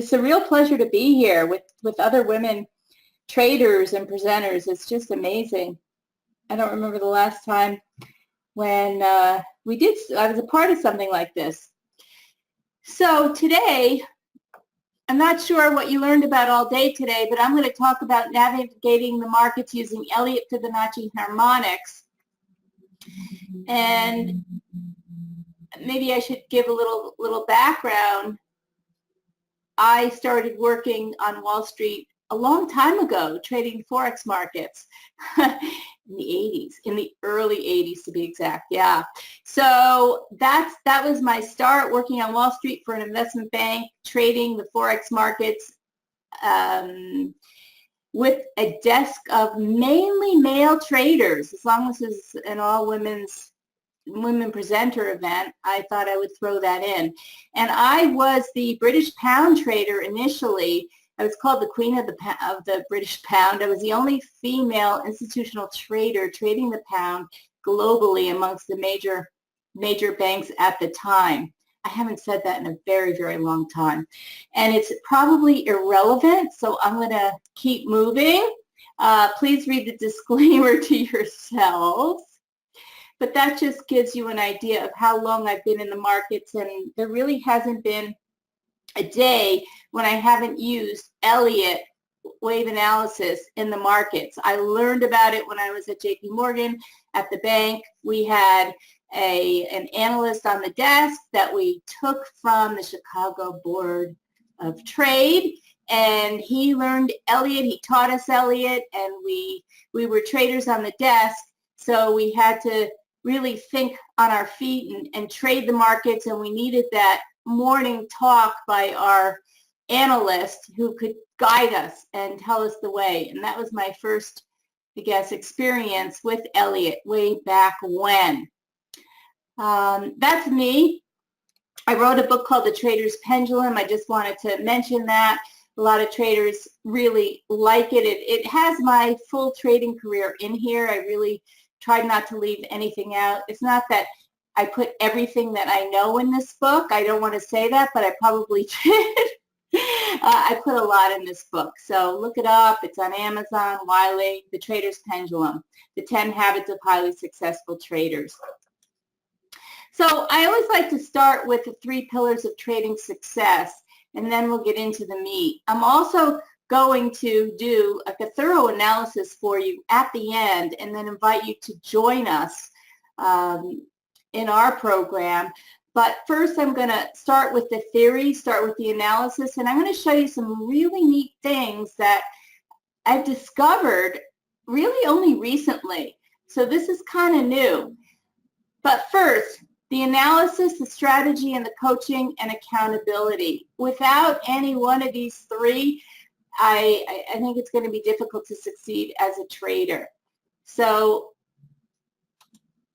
It's a real pleasure to be here with other women traders and presenters. It's just amazing. I don't remember the last time when I was a part of something like this. So today, I'm not sure what you learned about all day today, but I'm going to talk about navigating the markets using Elliott, Fibonacci, Harmonics. And maybe I should give a little background. I started working on Wall Street a long time ago, trading forex markets in the 80s, in the early 80s to be exact. Yeah. So that was my start, working on Wall Street for an investment bank, trading the forex markets with a desk of mainly male traders. As long as it's an all-women presenter event, I thought I would throw that in. And I was the British pound trader initially. I was called the queen of the British pound. I was the only female institutional trader trading the pound globally amongst the major banks at the time. I haven't said that in a very, very long time. And it's probably irrelevant, so I'm going to keep moving. Please read the disclaimer to yourselves. But that just gives you an idea of how long I've been in the markets, and there really hasn't been a day when I haven't used Elliott wave analysis in the markets. I learned about it when I was at JP Morgan at the bank. We had an analyst on the desk that we took from the Chicago Board of Trade, and he learned Elliott. He taught us Elliott, and we were traders on the desk, so we had to really think on our feet and trade the markets, and we needed that morning talk by our analyst who could guide us and tell us the way. And that was my first, I guess, experience with Elliott way back when. That's me. I wrote a book called The Trader's Pendulum. I just wanted to mention that. A lot of traders really like it. It has my full trading career in here. I really tried not to leave anything out. It's not that I put everything that I know in this book. I don't want to say that, but I probably did. I put a lot in this book. So look it up. It's on Amazon, Wiley, The Trader's Pendulum, The 10 Habits of Highly Successful Traders. So I always like to start with the 3 pillars of trading success, and then we'll get into the meat. I'm also going to do a thorough analysis for you at the end, and then invite you to join us in our program. But first I'm going to start with the theory, start with the analysis, and I'm going to show you some really neat things that I've discovered really only recently. So this is kind of new. But first, the analysis, the strategy, and the coaching and accountability. Without any one of these 3, I think it's going to be difficult to succeed as a trader. So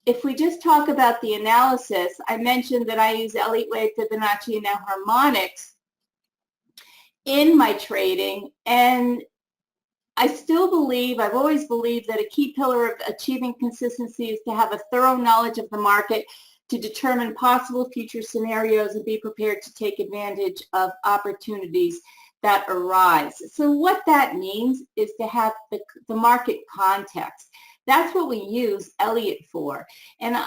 if we just talk about the analysis, I mentioned that I use Elliott Wave, Fibonacci, and now Harmonics in my trading, and I still believe, I've always believed that a key pillar of achieving consistency is to have a thorough knowledge of the market to determine possible future scenarios and be prepared to take advantage of opportunities that arise. So what that means is to have the market context. That's what we use Elliott for. And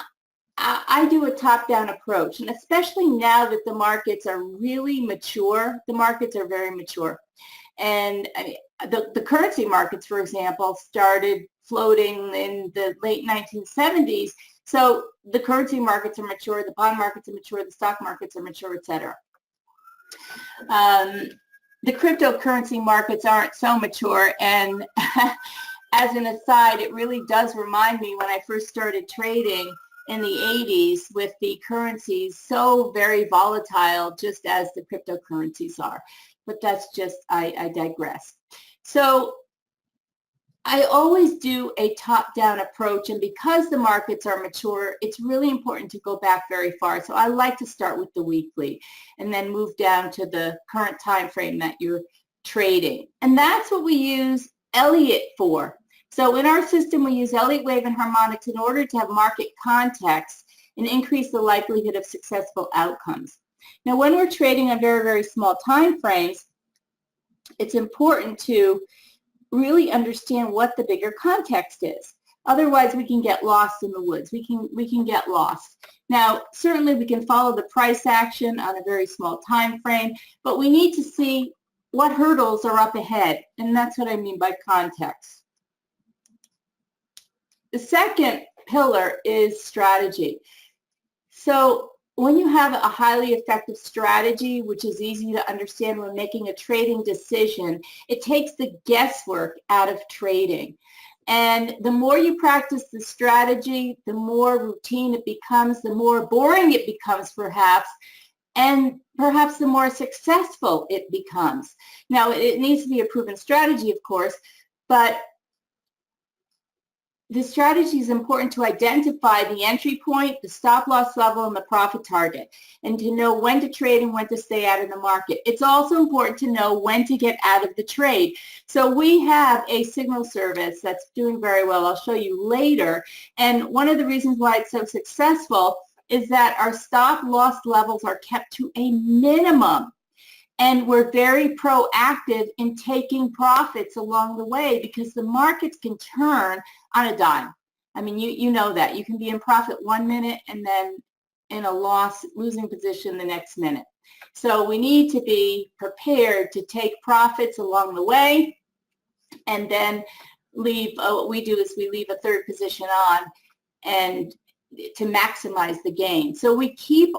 I do a top-down approach, and especially now that the markets are really mature. The markets are very mature. And the currency markets, for example, started floating in the late 1970s. So the currency markets are mature, the bond markets are mature, the stock markets are mature, etc. The cryptocurrency markets aren't so mature, and as an aside, it really does remind me when I first started trading in the 80s with the currencies so very volatile, just as the cryptocurrencies are. But that's just, I digress. So I always do a top-down approach, and because the markets are mature, it's really important to go back very far. So I like to start with the weekly and then move down to the current time frame that you're trading. And that's what we use Elliott for. So in our system, we use Elliott Wave and Harmonics in order to have market context and increase the likelihood of successful outcomes. Now, when we're trading on very, very small time frames, it's important to really understand what the bigger context is. Otherwise, we can get lost in the woods. We can get lost. Now, certainly we can follow the price action on a very small time frame, but we need to see what hurdles are up ahead, and that's what I mean by context. The second pillar is strategy. So when you have a highly effective strategy, which is easy to understand when making a trading decision, it takes the guesswork out of trading. And the more you practice the strategy, the more routine it becomes, the more boring it becomes perhaps, and perhaps the more successful it becomes. Now, it needs to be a proven strategy, of course, but the strategy is important to identify the entry point, the stop loss level, and the profit target, and to know when to trade and when to stay out of the market. It's also important to know when to get out of the trade. So we have a signal service that's doing very well. I'll show you later. And one of the reasons why it's so successful is that our stop loss levels are kept to a minimum. And we're very proactive in taking profits along the way because the markets can turn on a dime. I mean, you know that. You can be in profit 1 minute and then in a losing position the next minute. So we need to be prepared to take profits along the way and then leave. What we do is we leave a third position on and to maximize the gain. So we keep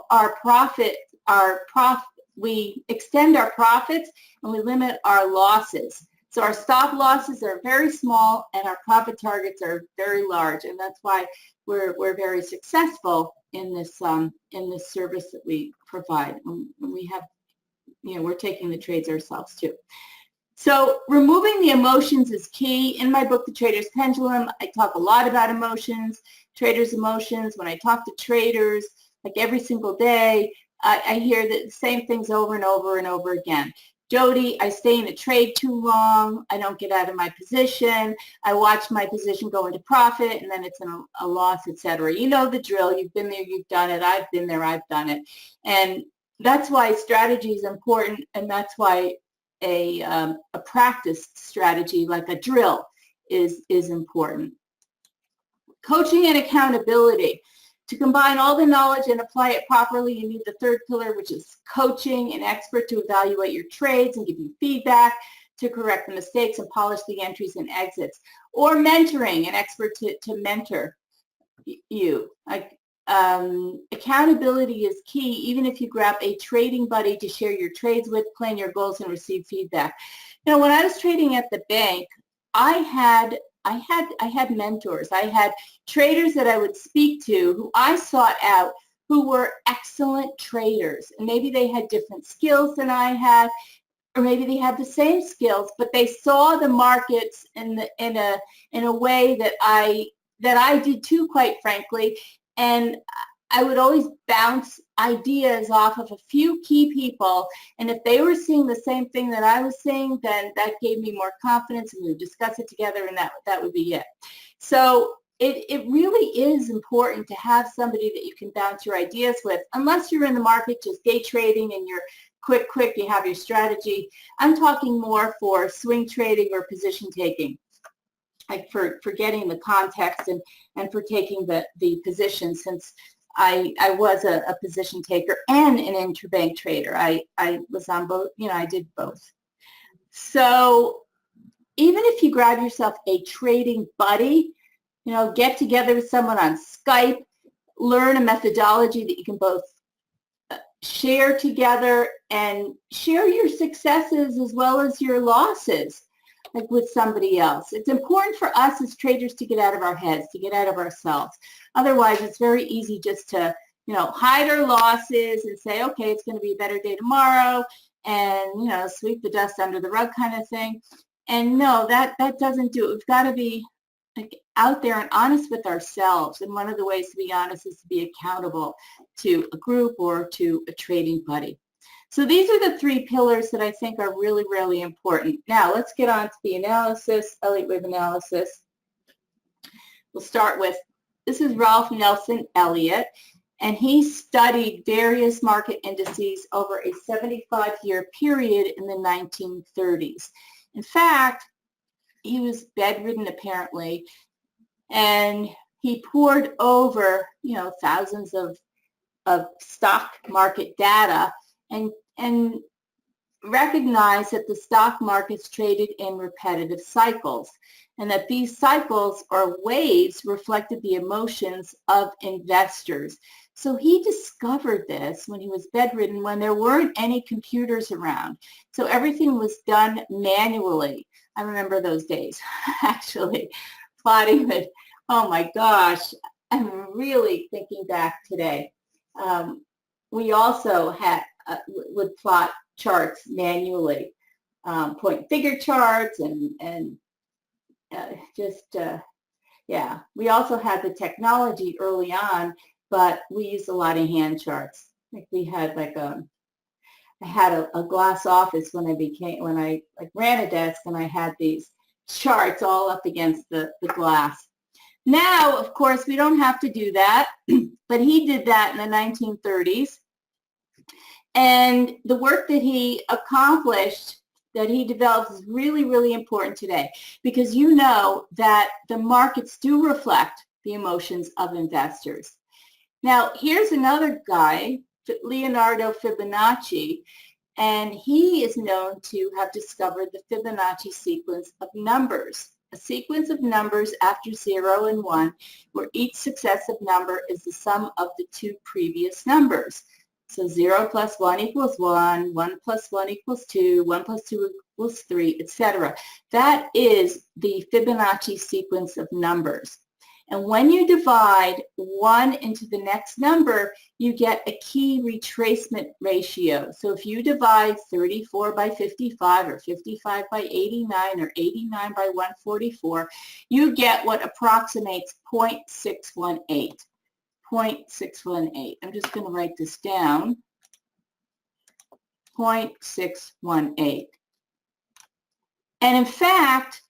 we extend our profits and we limit our losses. So our stop losses are very small and our profit targets are very large, and that's why we're very successful in this service that we provide. And we have, we're taking the trades ourselves too. So removing the emotions is key. In my book, The Trader's Pendulum, I talk a lot about emotions, traders' emotions. When I talk to traders, like every single day, I hear the same things over and over and over again. Jody, I stay in a trade too long. I don't get out of my position. I watch my position go into profit, and then it's in a loss, etc. You know the drill. You've been there. You've done it. I've been there. I've done it. And that's why strategy is important, and that's why a practiced strategy like a drill is important. Coaching and accountability. To combine all the knowledge and apply it properly, you need the third pillar, which is coaching, an expert to evaluate your trades and give you feedback, to correct the mistakes and polish the entries and exits. Or mentoring, an expert to mentor you. Accountability is key, even if you grab a trading buddy to share your trades with, plan your goals, and receive feedback. When I was trading at the bank, I had mentors. I had traders that I would speak to who I sought out who were excellent traders. And maybe they had different skills than I had, or maybe they had the same skills, but they saw the markets in a way that I did too, quite frankly. And I would always bounce ideas off of a few key people, and if they were seeing the same thing that I was seeing, then that gave me more confidence, and we would discuss it together, and that would be it. So it really is important to have somebody that you can bounce your ideas with, unless you're in the market just day trading and you're quick, you have your strategy. I'm talking more for swing trading or position taking, like for getting the context and for taking the position, since I was a position taker and an interbank trader. I was on both, I did both. So even if you grab yourself a trading buddy, get together with someone on Skype, learn a methodology that you can both share together and share your successes as well as your losses, like with somebody else. It's important for us as traders to get out of our heads, to get out of ourselves. Otherwise, it's very easy just to, hide our losses and say, okay, it's going to be a better day tomorrow, and, sweep the dust under the rug kind of thing. And no, that doesn't do it. We've got to be out there and honest with ourselves. And one of the ways to be honest is to be accountable to a group or to a trading buddy. So these are the three pillars that I think are really, really important. Now, let's get on to the analysis, Elliott wave analysis. We'll start with, this is Ralph Nelson Elliott, and he studied various market indices over a 75-year period in the 1930s. In fact, he was bedridden apparently, and he pored over, thousands of stock market data and recognized that the stock markets traded in repetitive cycles, and that these cycles or waves reflected the emotions of investors. So he discovered this when he was bedridden, when there weren't any computers around. So everything was done manually. I remember those days, actually, plotting it. Oh my gosh, I'm really thinking back today. We also would plot charts manually, point figure charts and yeah. We also had the technology early on, but we used a lot of hand charts. Like we had I had a glass office when I ran a desk, and I had these charts all up against the glass. Now, of course, we don't have to do that, but he did that in the 1930s. And the work that he accomplished, that he developed, is really, really important today, because you know that the markets do reflect the emotions of investors. Now, here's another guy, Leonardo Fibonacci, and he is known to have discovered the Fibonacci sequence of numbers, a sequence of numbers after 0 and 1, where each successive number is the sum of the two previous numbers. So 0 plus 1 equals 1, 1 plus 1 equals 2, 1 plus 2 equals 3, etc. That is the Fibonacci sequence of numbers. And when you divide 1 into the next number, you get a key retracement ratio. So if you divide 34 by 55 or 55 by 89 or 89 by 144, you get what approximates 0.618. 0.618. I'm just going to write this down. 0.618. And in fact,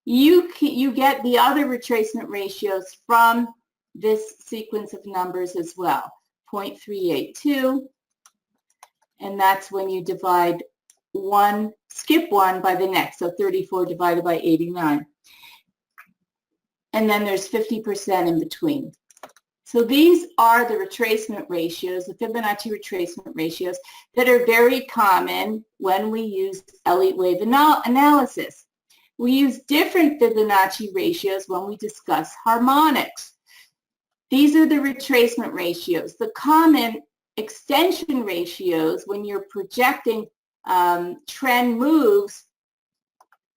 you get the other retracement ratios from this sequence of numbers as well. 0.382, and that's when you divide skip 1 by the next, so 34 divided by 89. And then there's 50% in between. So these are the retracement ratios, the Fibonacci retracement ratios, that are very common when we use Elliott wave analysis. We use different Fibonacci ratios when we discuss harmonics. These are the retracement ratios. The common extension ratios when you're projecting trend moves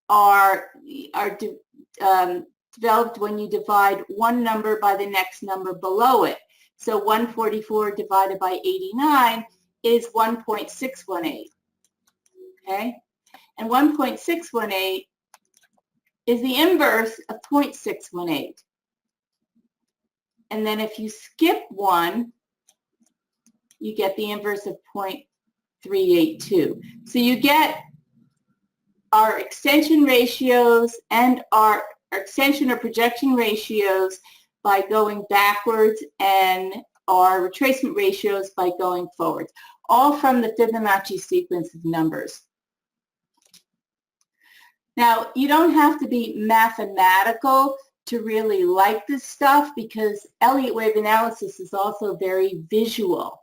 are developed when you divide one number by the next number below it. So 144 divided by 89 is 1.618. Okay? And 1.618 is the inverse of 0.618. And then if you skip 1, you get the inverse of 0.382. So you get our extension ratios and our extension or projection ratios by going backwards, and our retracement ratios by going forwards, all from the Fibonacci sequence of numbers. Now, you don't have to be mathematical to really like this stuff, because Elliott wave analysis is also very visual.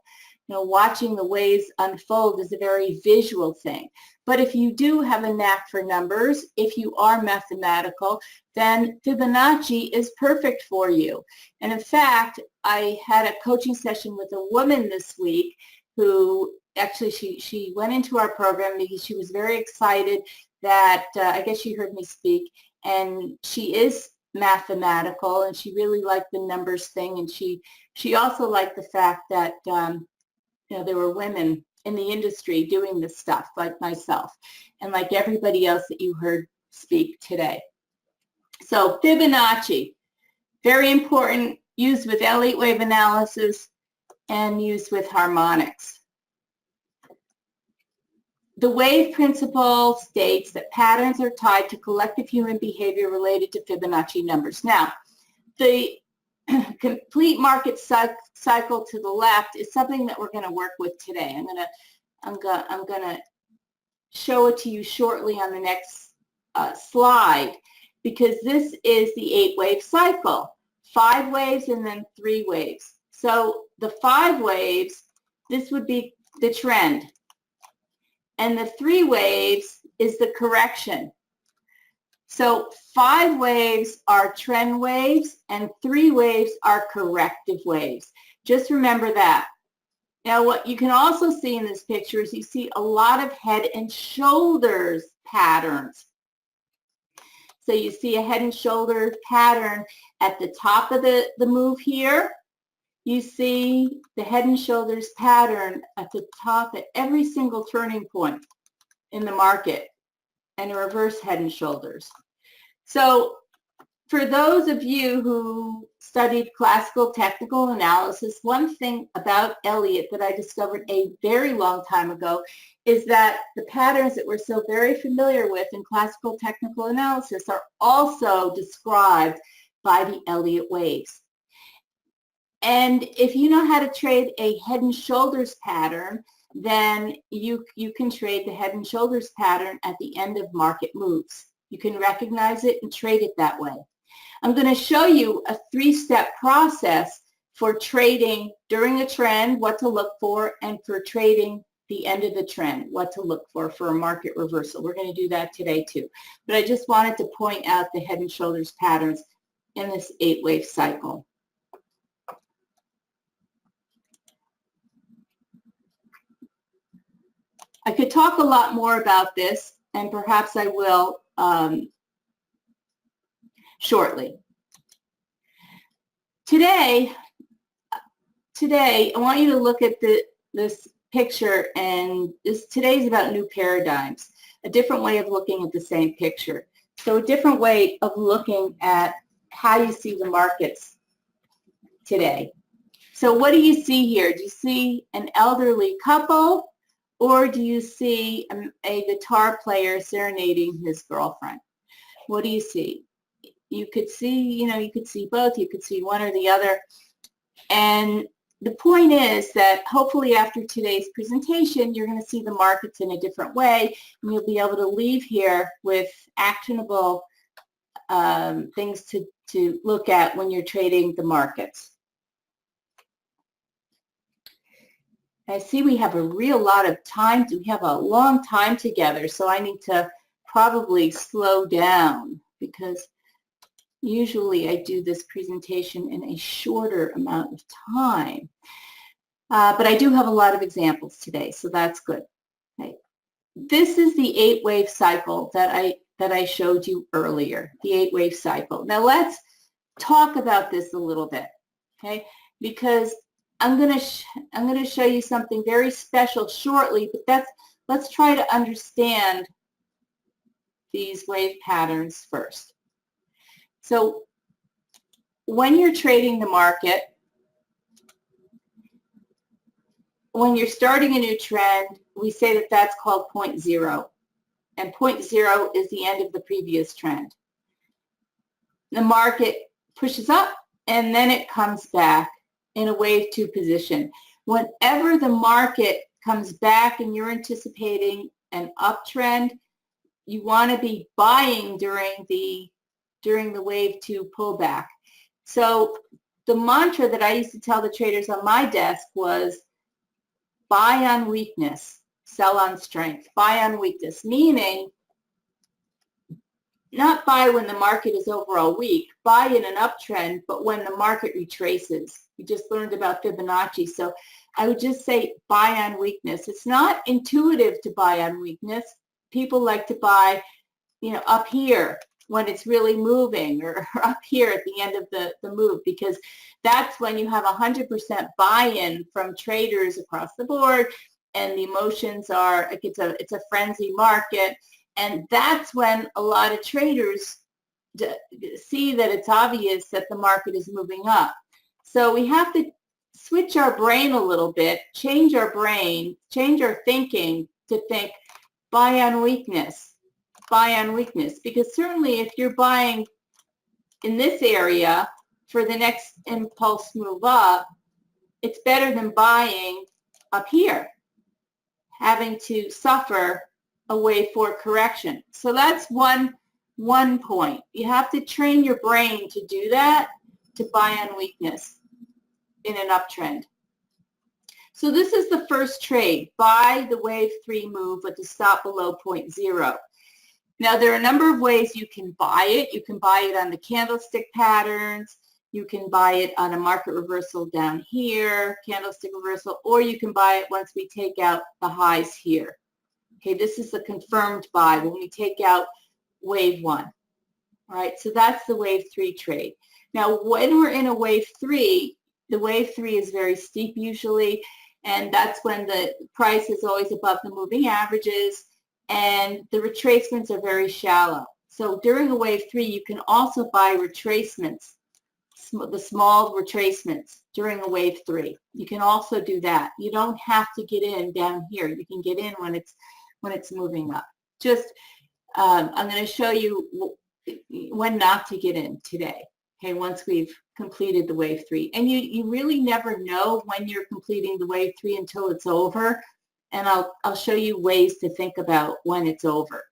Watching the waves unfold is a very visual thing. But if you do have a knack for numbers, if you are mathematical, then Fibonacci is perfect for you. And in fact, I had a coaching session with a woman this week who actually, she went into our program because she was very excited that, I guess she heard me speak, and she is mathematical, and she really liked the numbers thing, and she also liked the fact that there were women in the industry doing this stuff, like myself and like everybody else that you heard speak today. So Fibonacci, very important, used with Elliott wave analysis and used with harmonics. The wave principle states that patterns are tied to collective human behavior related to Fibonacci numbers. Now, the complete market cycle to the left is something that we're going to work with today. I'm going to show it to you shortly on the next slide, because this is the 8-wave cycle. 5 waves and then 3 waves. So the 5 waves, this would be the trend. And the 3 waves is the correction. So 5 waves are trend waves and 3 waves are corrective waves. Just remember that. Now, what you can also see in this picture is you see a lot of head and shoulders patterns. So you see a head and shoulder pattern at the top of the move here. You see the head and shoulders pattern at the top at every single turning point in the market, and a reverse head and shoulders. So for those of you who studied classical technical analysis, one thing about Elliott that I discovered a very long time ago is that the patterns that we're so very familiar with in classical technical analysis are also described by the Elliott waves. And if you know how to trade a head and shoulders pattern, then you can trade the head and shoulders pattern at the end of market moves. You can recognize it and trade it that way. I'm going to show you a 3-step process for trading during a trend, what to look for, and for trading the end of the trend, what to look for a market reversal. We're going to do that today too. But I just wanted to point out the head and shoulders patterns in this 8-wave cycle. I could talk a lot more about this, and perhaps I will shortly. Today, I want you to look at this picture, and today's about new paradigms, a different way of looking at the same picture. So a different way of looking at how you see the markets today. So what do you see here? Do you see an elderly couple, or do you see a guitar player serenading his girlfriend? What do you see? You could see, you could see both. You could see one or the other. And the point is that hopefully after today's presentation, you're going to see the markets in a different way, and you'll be able to leave here with actionable things to look at when you're trading the markets. I see we have a real lot of time. We have a long time together, so I need to probably slow down, because usually I do this presentation in a shorter amount of time. But I do have a lot of examples today, so that's good. Okay. This is the 8-wave cycle that I showed you earlier, the 8-wave cycle. Now let's talk about this a little bit, okay? Because I'm going to show you something very special shortly, but let's try to understand these wave patterns first. So when you're trading the market, when you're starting a new trend, we say that that's called point zero. And point zero is the end of the previous trend. The market pushes up and then it comes back in a wave 2 position. Whenever the market comes back and you're anticipating an uptrend, you want to be buying during the wave 2 pullback. So the mantra that I used to tell the traders on my desk was buy on weakness, sell on strength. Buy on weakness, meaning not buy when the market is overall weak, buy in an uptrend, but when the market retraces. We just learned about Fibonacci, so I would just say buy on weakness. It's not intuitive to buy on weakness. People like to buy, up here when it's really moving, or up here at the end of the move, because that's when you have 100% buy-in from traders across the board, and the emotions are, it's a frenzy market. And that's when a lot of traders see that it's obvious that the market is moving up. So we have to switch our brain a little bit, change our brain, change our thinking to think buy on weakness, buy on weakness. Because certainly if you're buying in this area for the next impulse move up, it's better than buying up here, having to suffer a wave 4 correction. So that's one point. You have to train your brain to do that, to buy on weakness in an uptrend. So this is the first trade, buy the wave 3 move with the stop below 0.0. Now there are a number of ways you can buy it. You can buy it on the candlestick patterns. You can buy it on a market reversal down here, candlestick reversal, or you can buy it once we take out the highs here. Okay, this is the confirmed buy when we take out wave 1. All right, so that's the wave 3 trade. Now, when we're in a wave 3, the wave 3 is very steep usually, and that's when the price is always above the moving averages, and the retracements are very shallow. So during a wave 3, you can also buy retracements, the small retracements during a wave 3. You can also do that. You don't have to get in down here. You can get in when it's moving up. Just I'm going to show you when not to get in today. Okay, once we've completed the wave 3, and you really never know when you're completing the wave 3 until it's over. And I'll show you ways to think about when it's over.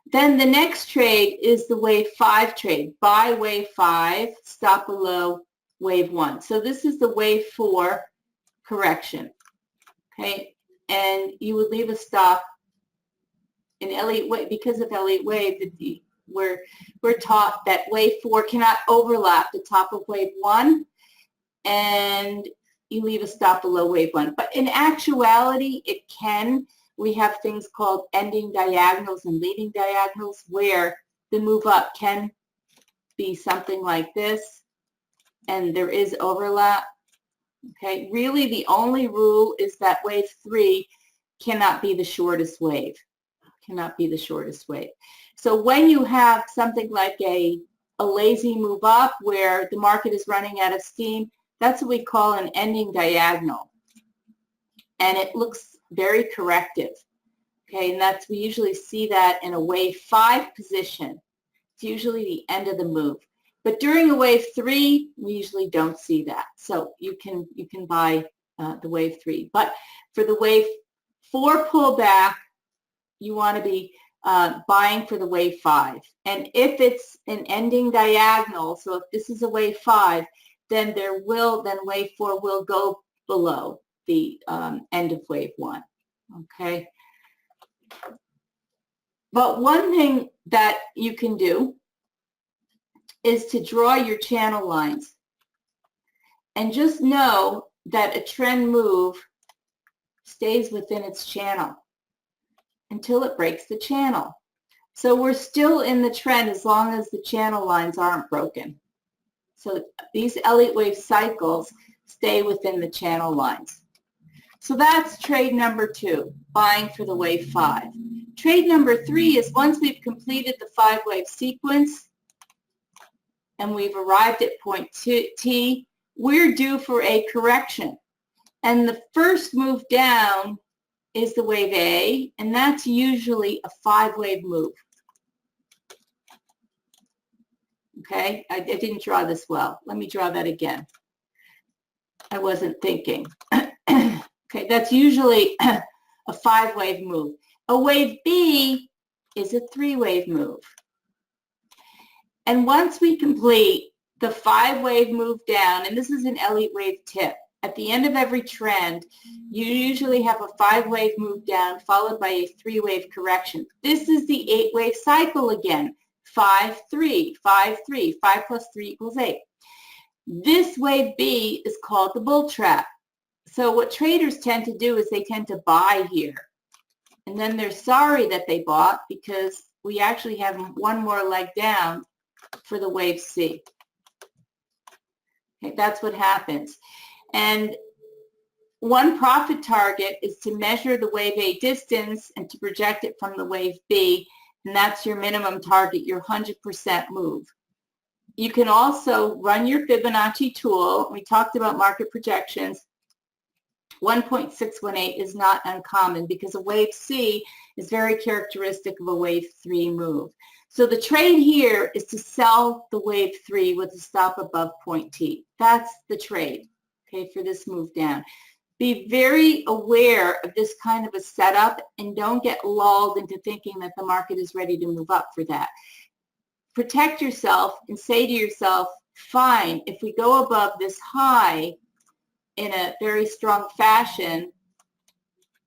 Then the next trade is the wave 5 trade. Buy wave 5, stop below wave 1. So this is the wave 4 correction. Okay, and you would leave a stop in Elliott wave. Because of Elliott wave, we're taught that wave 4 cannot overlap the top of wave 1, and you leave a stop below wave 1. But in actuality, it can. We have things called ending diagonals and leading diagonals where the move up can be something like this, and there is overlap. Okay, really the only rule is that wave 3 cannot be the shortest wave. Cannot be the shortest wave. So when you have something like a lazy move up where the market is running out of steam, that's what we call an ending diagonal. And it looks very corrective. Okay, and we usually see that in a wave 5 position. It's usually the end of the move. But during a wave 3, we usually don't see that. So you can buy the wave 3. But for the wave 4 pullback, you want to be buying for the wave 5. And if it's an ending diagonal, so if this is a wave 5, then wave 4 will go below the end of wave 1. Okay. But one thing that you can do is to draw your channel lines and just know that a trend move stays within its channel until it breaks the channel. So we're still in the trend as long as the channel lines aren't broken. So these Elliott wave cycles stay within the channel lines. So that's trade number 2, buying for the wave 5. Trade number 3 is once we've completed the 5-wave sequence and we've arrived at point T, we're due for a correction. And the first move down is the wave A, and that's usually a 5-wave move. Okay, I didn't draw this well. Let me draw that again. I wasn't thinking. Okay, that's usually a 5-wave move. A wave B is a 3-wave move. And once we complete the 5-wave move down, and this is an Elliott wave tip, at the end of every trend, you usually have a 5-wave move down followed by a 3-wave correction. This is the 8-wave cycle again. 5, 3, 5, 3, 5 plus 3 equals 8. This wave B is called the bull trap. So what traders tend to do is they tend to buy here. And then they're sorry that they bought because we actually have one more leg down for the wave C. Okay, that's what happens. And one profit target is to measure the wave A distance and to project it from the wave B. And that's your minimum target, your 100% move. You can also run your Fibonacci tool. We talked about market projections. 1.618 is not uncommon because a wave C is very characteristic of a wave 3 move. So the trade here is to sell the wave 3 with a stop above point T. That's the trade, okay, for this move down. Be very aware of this kind of a setup and don't get lulled into thinking that the market is ready to move up for that. Protect yourself and say to yourself, fine, if we go above this high in a very strong fashion,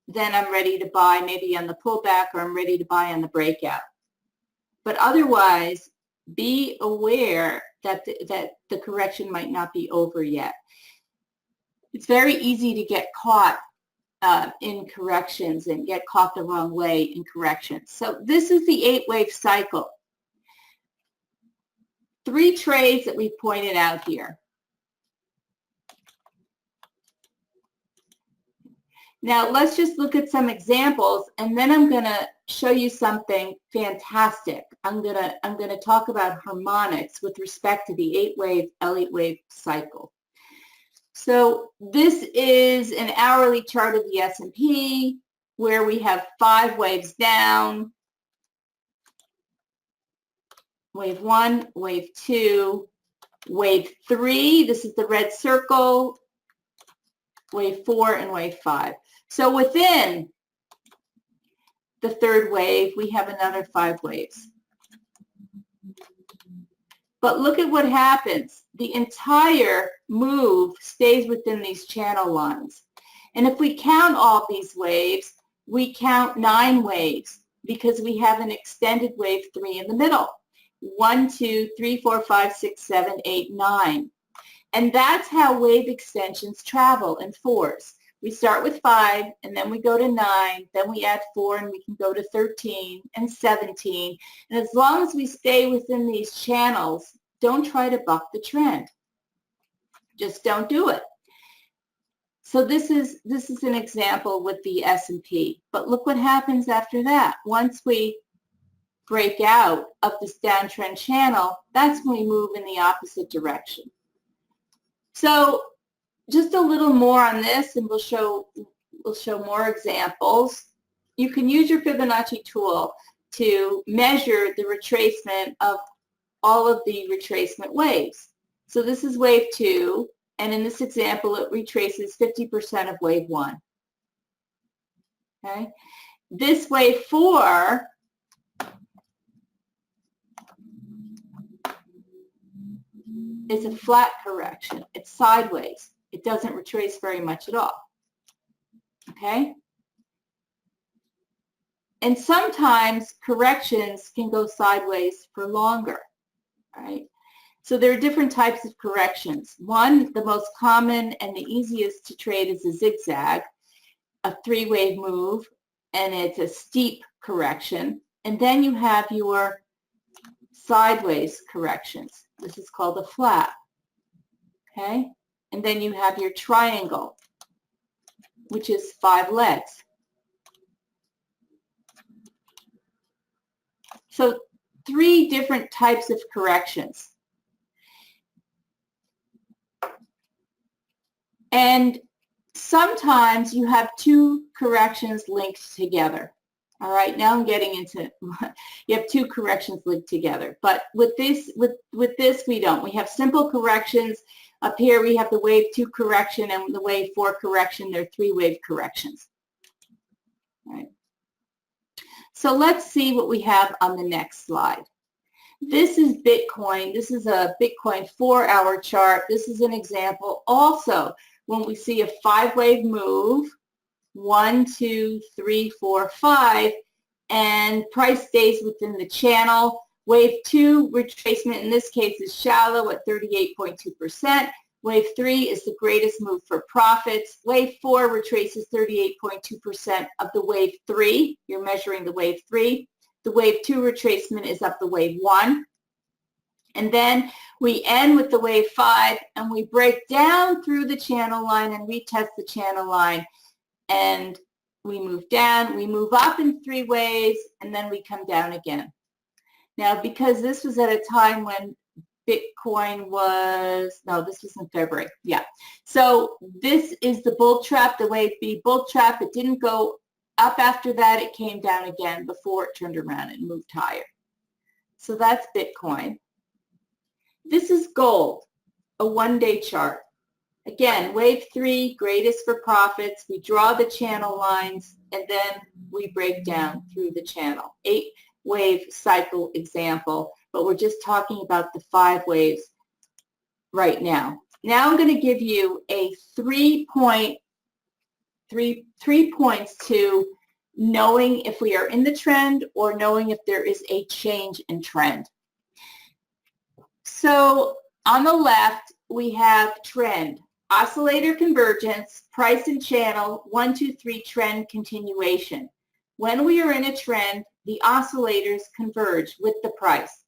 then I'm ready to buy maybe on the pullback, or I'm ready to buy on the breakout. But otherwise, be aware that the correction might not be over yet. It's very easy to get caught in corrections and get caught the wrong way in corrections. So this is the 8-wave cycle. 3 trades that we pointed out here. Now let's just look at some examples, and then I'm going to show you something fantastic. I'm going to talk about harmonics with respect to the 8-wave Elliott wave cycle. So this is an hourly chart of the S&P where we have 5 waves down. Wave 1, wave 2, wave 3, this is the red circle, wave 4, and wave 5. So within the 3rd wave, we have another 5 waves. But look at what happens. The entire move stays within these channel lines. And if we count all these waves, we count 9 waves because we have an extended wave 3 in the middle. 1, 2, 3, 4, 5, 6, 7, 8, 9. And that's how wave extensions travel in 4s. We start with 5, and then we go to 9, then we add 4, and we can go to 13 and 17. And as long as we stay within these channels, don't try to buck the trend. Just don't do it. So this is an example with the S&P. But look what happens after that. Once we break out of this downtrend channel, that's when we move in the opposite direction. So just a little more on this, and we'll show more examples. You can use your Fibonacci tool to measure the retracement of all of the retracement waves. So this is wave 2, and in this example, it retraces 50% of wave 1. Okay? This wave 4 is a flat correction. It's sideways. It doesn't retrace very much at all. Okay? And sometimes corrections can go sideways for longer. Right? So there are different types of corrections. One, the most common and the easiest to trade is a zigzag, a 3-wave move, and it's a steep correction. And then you have your sideways corrections. This is called a flat. Okay? And then you have your triangle, which is 5 legs. So 3 different types of corrections. And sometimes you have 2 corrections linked together. All right, now I'm getting into, you have 2 corrections linked together. But with this, we don't. We have simple corrections. Up here we have the wave 2 correction and the wave 4 correction. They're 3-wave corrections. All right. So let's see what we have on the next slide. This is Bitcoin. This is a Bitcoin 4-hour chart. This is an example. Also, when we see a 5-wave move, 1, 2, 3, 4, 5, and price stays within the channel. Wave 2 retracement in this case is shallow at 38.2%. Wave 3 is the greatest move for profits. Wave 4 retraces 38.2% of the wave 3. You're measuring the wave 3. The wave 2 retracement is up the wave 1. And then we end with the wave 5, and we break down through the channel line and retest the channel line. And we move down, we move up in 3 waves, and then we come down again. Now, because this was at a time when Bitcoin was, no, this was in February, yeah. So this is the bull trap, the wave B bull trap. It didn't go up after that. It came down again before it turned around and moved higher. So that's Bitcoin. This is gold, a one-day chart. Again, wave 3, greatest for profits. We draw the channel lines, and then we break down through the channel. 8-wave cycle example, but we're just talking about the 5 waves right now. Now I'm going to give you a 3 points to knowing if we are in the trend or knowing if there is a change in trend. So on the left, we have trend, oscillator convergence, price and channel, 1, 2, 3 trend continuation. When we are in a trend, the oscillators converge with the price.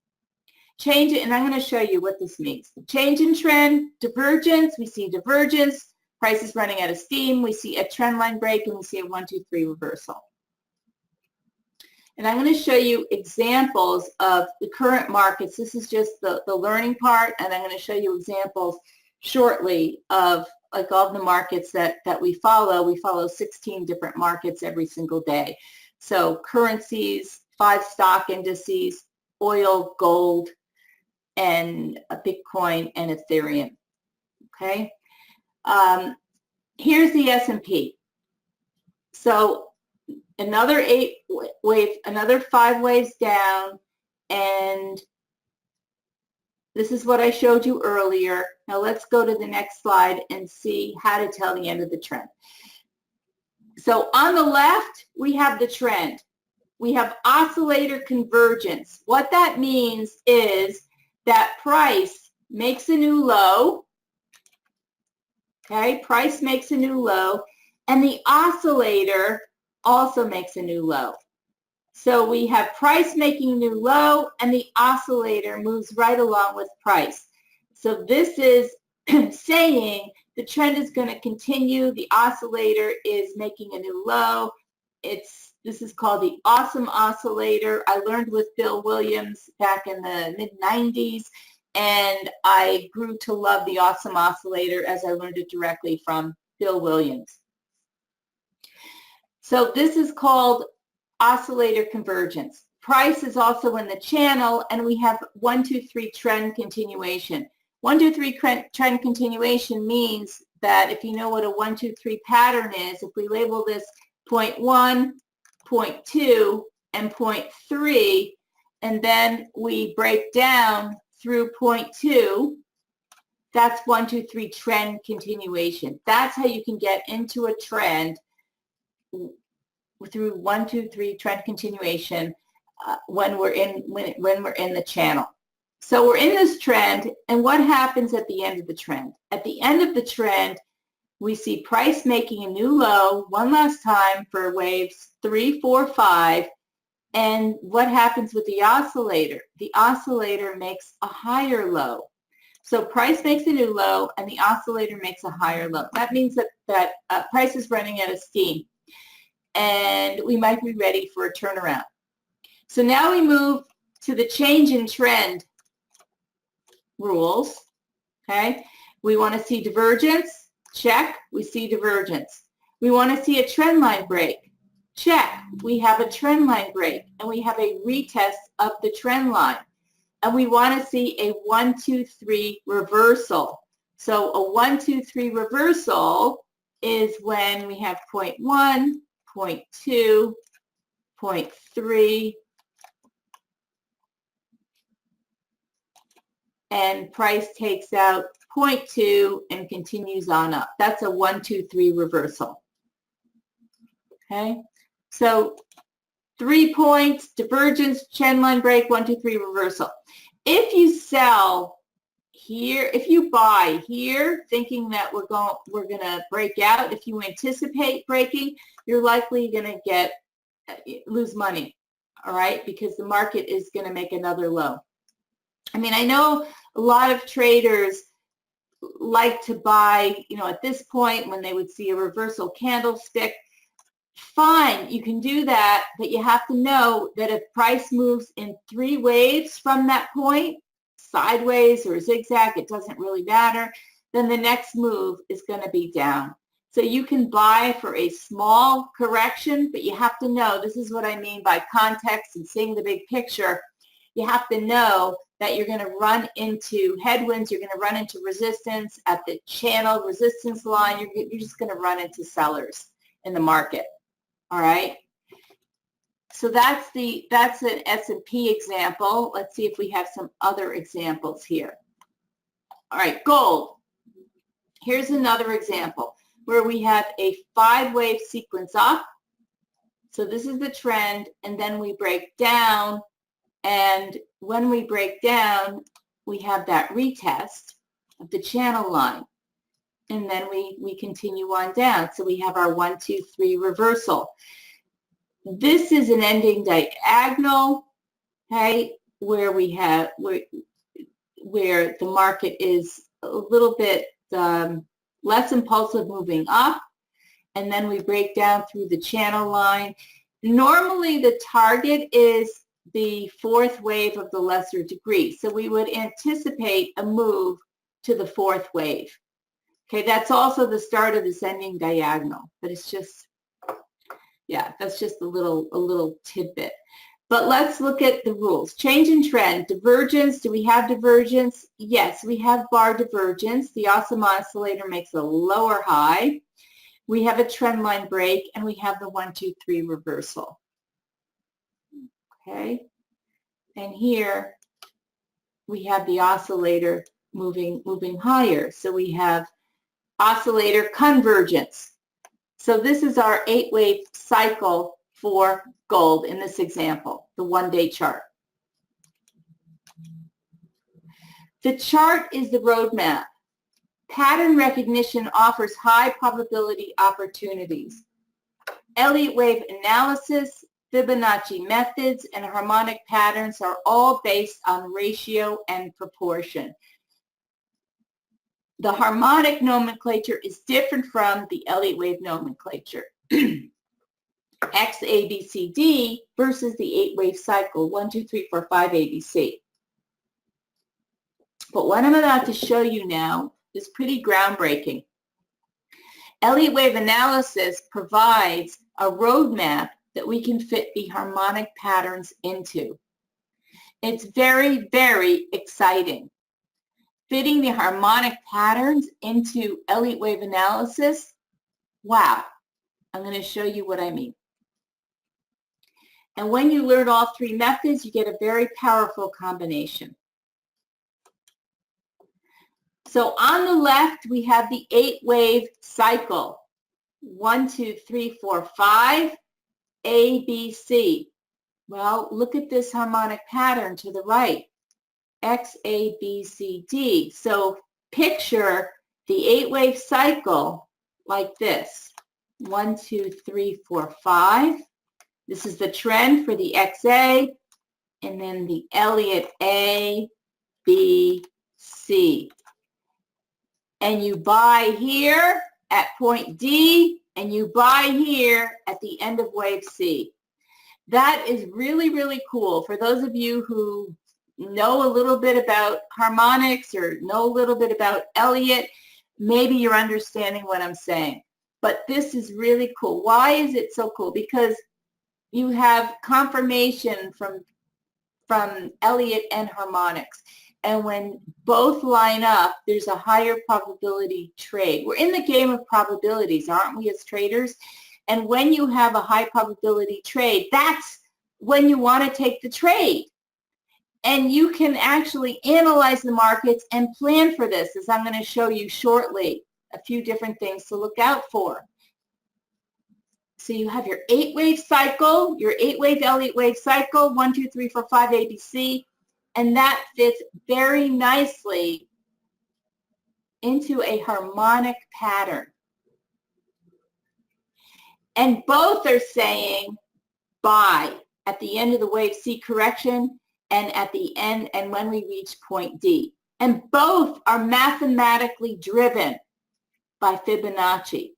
Change it, and I'm going to show you what this means. Change in trend, divergence, we see divergence, price is running out of steam, we see a trend line break, and we see a 1, 2, 3 reversal. And I'm going to show you examples of the current markets. This is just the learning part, and I'm going to show you examples shortly of like all the markets that we follow. We follow 16 different markets every single day. So currencies, 5 stock indices, oil, gold, and Bitcoin and Ethereum. Okay. Here's the S&P. So another 5 waves down, and this is what I showed you earlier. Now let's go to the next slide and see how to tell the end of the trend. So on the left, we have the trend. We have oscillator convergence. What that means is that price makes a new low. Okay, price makes a new low, and the oscillator also makes a new low. So we have price making a new low, and the oscillator moves right along with price. So this is saying the trend is going to continue. The oscillator is making a new low. This is called the awesome oscillator. I learned with Bill Williams back in the mid-90s, and I grew to love the awesome oscillator as I learned it directly from Bill Williams. So this is called oscillator convergence. Price is also in the channel, and we have 1, 2, 3 trend continuation. 1, 2, 3 trend continuation means that if you know what a 1, 2, 3 pattern is, if we label this point 1, point 2, and point 3, and then we break down through point 2, that's 1, 2, 3 trend continuation. That's how you can get into a trend through 1, 2, 3 trend continuation when we're in the channel. So we're in this trend, and what happens at the end of the trend? At the end of the trend, we see price making a new low one last time for waves 3, 4, 5. And what happens with the oscillator? The oscillator makes a higher low. So price makes a new low, and the oscillator makes a higher low. That means that price is running out of steam, and we might be ready for a turnaround. So now we move to the change in trend rules. Okay, we want to see divergence. Check. We see divergence. We want to see a trend line break. Check. We have a trend line break, and we have a retest of the trend line. And we want to see a 1, 2, 3 reversal. So a 1, 2, 3 reversal is when we have point 1, point 2, point 3, and price takes out point 2 and continues on up. That's a 1, 2, 3 reversal. Okay, so 3 points, divergence, trend line break, 1, 2, 3 reversal. If you sell here, if you buy here thinking that we're going to break out, if you anticipate breaking, you're likely going to lose money, all right, because the market is going to make another low. I mean, I know a lot of traders like to buy, at this point when they would see a reversal candlestick. Fine, you can do that, but you have to know that if price moves in 3 waves from that point, sideways or zigzag, it doesn't really matter, then the next move is going to be down. So you can buy for a small correction, but you have to know, this is what I mean by context and seeing the big picture. you have to know that you're going to run into headwinds, you're going to run into resistance at the channel resistance line, you're just going to run into sellers in the market, all right? So that's an S&P example. Let's see if we have some other examples here. All right, gold. Here's another example where we have a 5-wave sequence up. So this is the trend, and then we break down, and when we break down, we have that retest of the channel line, and then we continue on down. So we have our 1, 2, 3 reversal. This is an ending diagonal, okay, where we have where the market is a little bit less impulsive moving up, and then we break down through the channel line. Normally the target is the 4th wave of the lesser degree, so we would anticipate a move to the 4th wave. Okay, that's also the start of this ending diagonal, but it's just, yeah, that's just a little tidbit. But let's look at the rules. Change in trend, divergence. Do we have divergence? Yes, we have bar divergence. The awesome oscillator makes a lower high. We have a trend line break, and we have the 1, 2, 3 reversal. Okay, and here we have the oscillator moving higher. So we have oscillator convergence. So this is our 8-wave cycle for gold in this example, the 1-day chart. The chart is the roadmap. Pattern recognition offers high probability opportunities. Elliott wave analysis, Fibonacci methods, and harmonic patterns are all based on ratio and proportion. The harmonic nomenclature is different from the Elliott wave nomenclature. X, A, B, C, D versus the 8-wave cycle, 1, 2, 3, 4, 5, A, B, C. But what I'm about to show you now is pretty groundbreaking. Elliott wave analysis provides a roadmap that we can fit the harmonic patterns into. It's very, very exciting. Fitting the harmonic patterns into Elliott wave analysis, wow, I'm going to show you what I mean. And when you learn all 3 methods, you get a very powerful combination. So on the left, we have the 8-wave cycle. 1, 2, 3, 4, 5, A, B, C. Well, look at this harmonic pattern to the right. X, A, B, C, D. So picture the 8-wave cycle like this. 1, 2, 3, 4, 5. This is the trend for the XA, and then the Elliott A, B, C. And you buy here at point D, and you buy here at the end of wave C. That is really, really cool. For those of you who know a little bit about harmonics or know a little bit about Elliott, maybe you're understanding what I'm saying. But this is really cool. Why is it so cool? Because you have confirmation from Elliott and harmonics. And when both line up, there's a higher probability trade. We're in the game of probabilities, aren't we, as traders? And when you have a high probability trade, that's when you want to take the trade. And you can actually analyze the markets and plan for this, as I'm going to show you shortly, a few different things to look out for. So you have your 8-wave cycle, your 8-wave Elliott wave cycle, 1, 2, 3, 4, 5, ABC, and that fits very nicely into a harmonic pattern. And both are saying buy at the end of the wave C correction and at the end and when we reach point D. And both are mathematically driven by Fibonacci.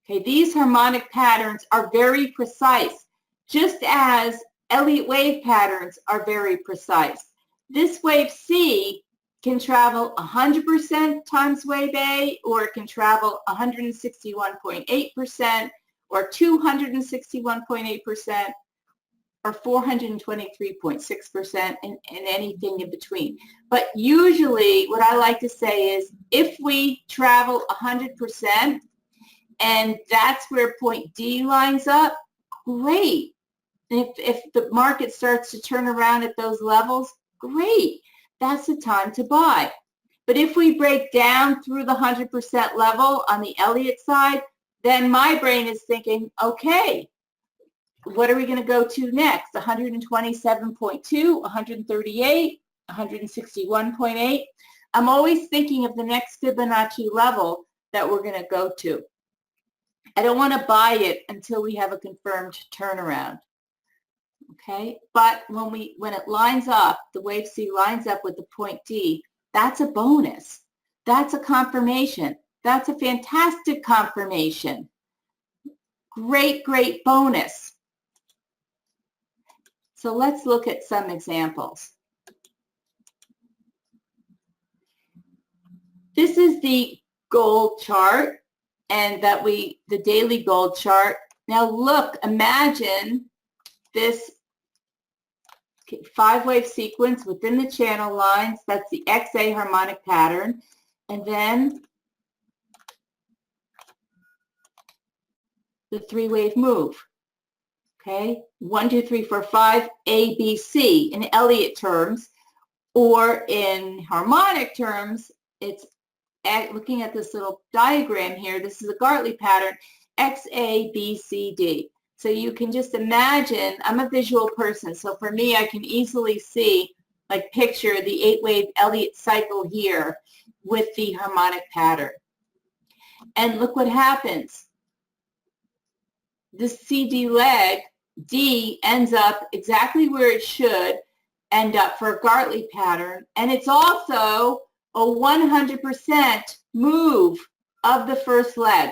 Okay, these harmonic patterns are very precise, just as Elliott wave patterns are very precise. This wave C can travel 100% times wave A, or it can travel 161.8%, or 261.8%, or 423.6%, and anything in between. But usually what I like to say is if we travel 100% and that's where point D lines up, great. If the market starts to turn around at those levels, great. That's the time to buy. But if we break down through the 100% level on the Elliott side, then my brain is thinking, okay, what are we going to go to next? 127.2, 138, 161.8. I'm always thinking of the next Fibonacci level that we're going to go to. I don't want to buy it until we have a confirmed turnaround. Okay, but when it lines up, the wave C lines up with the point D, that's a bonus. That's a confirmation. That's a fantastic confirmation. Great, great bonus. So let's look at some examples. This is the gold chart, and the daily gold chart. Now look, imagine this 5-wave sequence within the channel lines. That's the XA harmonic pattern. And then the 3-wave move. Okay, 1, 2, 3, 4, 5, A, B, C in Elliott terms, or in harmonic terms, it's looking at this little diagram here. This is a Gartley pattern, X, A, B, C, D. So you can just imagine, I'm a visual person, so for me, I can easily see, like picture the 8-wave Elliott cycle here with the harmonic pattern. And look what happens. This CD leg, D, ends up exactly where it should end up for a Gartley pattern, and it's also a 100% move of the first leg.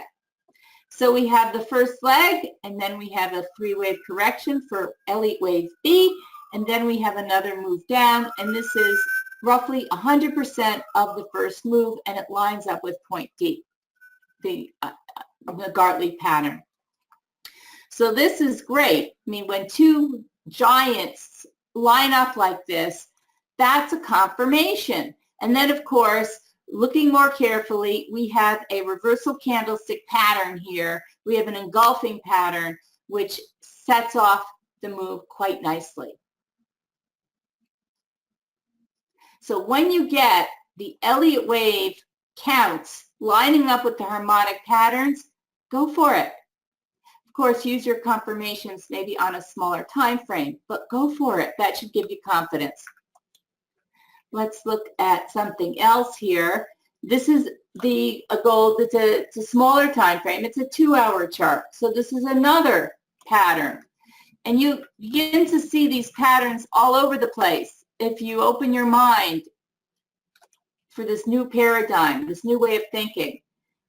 So we have the first leg, and then we have a 3-wave correction for Elliott wave B, and then we have another move down, and this is roughly 100% of the first move, and it lines up with point D, the Gartley pattern. So this is great. I mean, when two giants line up like this, that's a confirmation. And then, of course, looking more carefully, we have a reversal candlestick pattern here. We have an engulfing pattern, which sets off the move quite nicely. So when you get the Elliott wave counts lining up with the harmonic patterns, go for it. Of course, use your confirmations maybe on a smaller time frame, but go for it. That should give you confidence. Let's look at something else here. This is a gold. It's a smaller time frame. It's a 2-hour chart. So this is another pattern. And you begin to see these patterns all over the place if you open your mind for this new paradigm, this new way of thinking.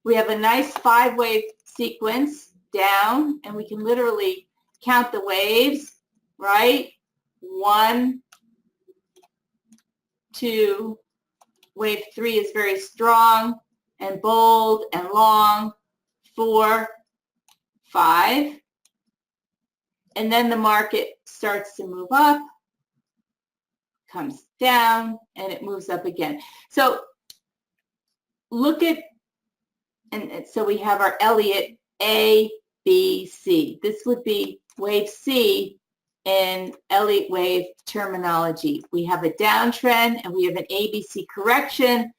We have a nice 5-wave sequence down, and we can literally count the waves, right? 1, 2, wave 3 is very strong and bold and long, 4, 5, and then the market starts to move up, comes down, and it moves up again. So look at, and so we have our Elliott A, B, C. This would be wave C in Elliott wave terminology. We have a downtrend and we have an ABC correction,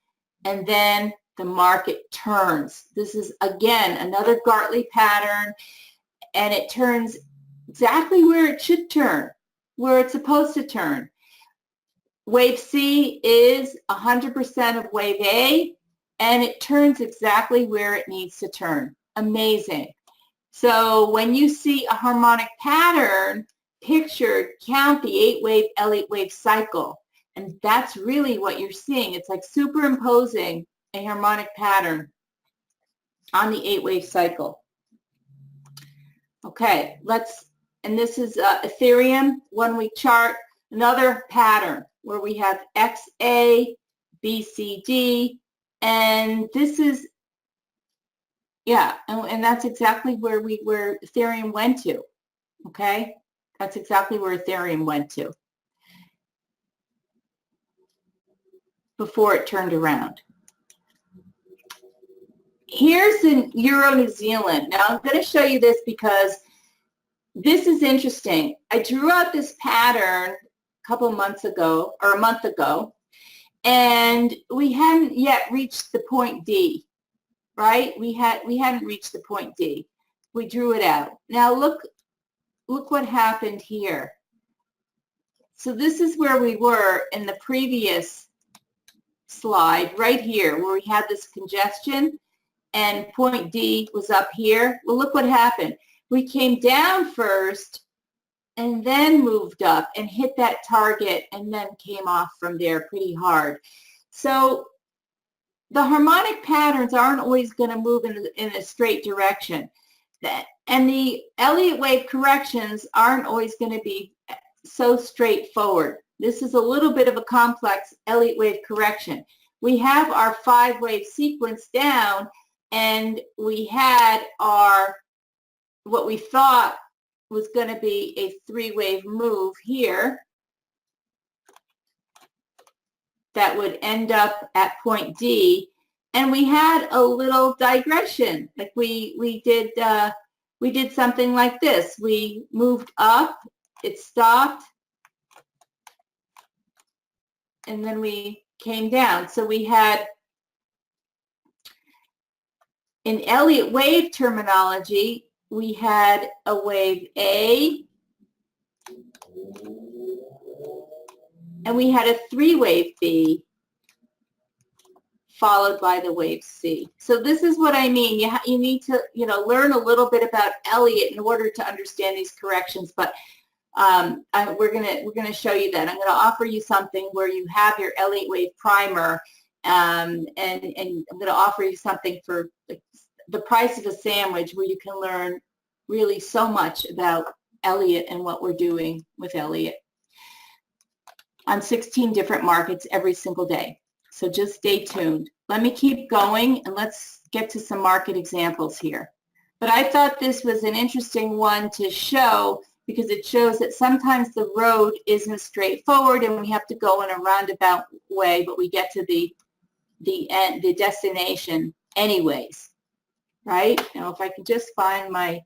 and then the market turns. This is, again, another Gartley pattern, and it turns exactly where it should turn, where it's supposed to turn. Wave C is 100% of wave A, and it turns exactly where it needs to turn. Amazing. So when you see a harmonic pattern pictured, count the 8-wave Elliott wave cycle. And that's really what you're seeing. It's like superimposing a harmonic pattern on the 8-wave cycle. Okay, and this is Ethereum, 1-week chart, another pattern where we have XA, BCD, and this is, yeah, and that's exactly where Ethereum went to, okay? That's exactly where Ethereum went to before it turned around. Here's in Euro New Zealand. Now I'm going to show you this because this is interesting. I drew out this pattern a couple months ago, or a month ago, and we hadn't yet reached the point D, right? We hadn't reached the point D. We drew it out. Now look what happened here. So this is where we were in the previous slide, right here, where we had this congestion, and point D was up here. Well, look what happened. We came down first and then moved up and hit that target and then came off from there pretty hard. So the harmonic patterns aren't always going to move in a straight direction. And the Elliott wave corrections aren't always going to be so straightforward. This is a little bit of a complex Elliott wave correction. We have our 5-wave sequence down, and we had our, what we thought was going to be a 3-wave move here that would end up at point D, and we had a little digression. Like we did something like this. We moved up, it stopped, and then we came down. So we had, in Elliott wave terminology, we had a wave A, and we had a 3-wave B, followed by the wave C. So this is what I mean. You need to learn a little bit about Elliott in order to understand these corrections. But we're gonna show you that. I'm gonna offer you something where you have your Elliott wave primer, and I'm gonna offer you something for the price of a sandwich, where you can learn really so much about Elliott and what we're doing with Elliott on 16 different markets every single day. So just stay tuned. Let me keep going, and let's get to some market examples here. But I thought this was an interesting one to show, because it shows that sometimes the road isn't straightforward and we have to go in a roundabout way, but we get to the end, the destination anyways, right? Now if I can just find my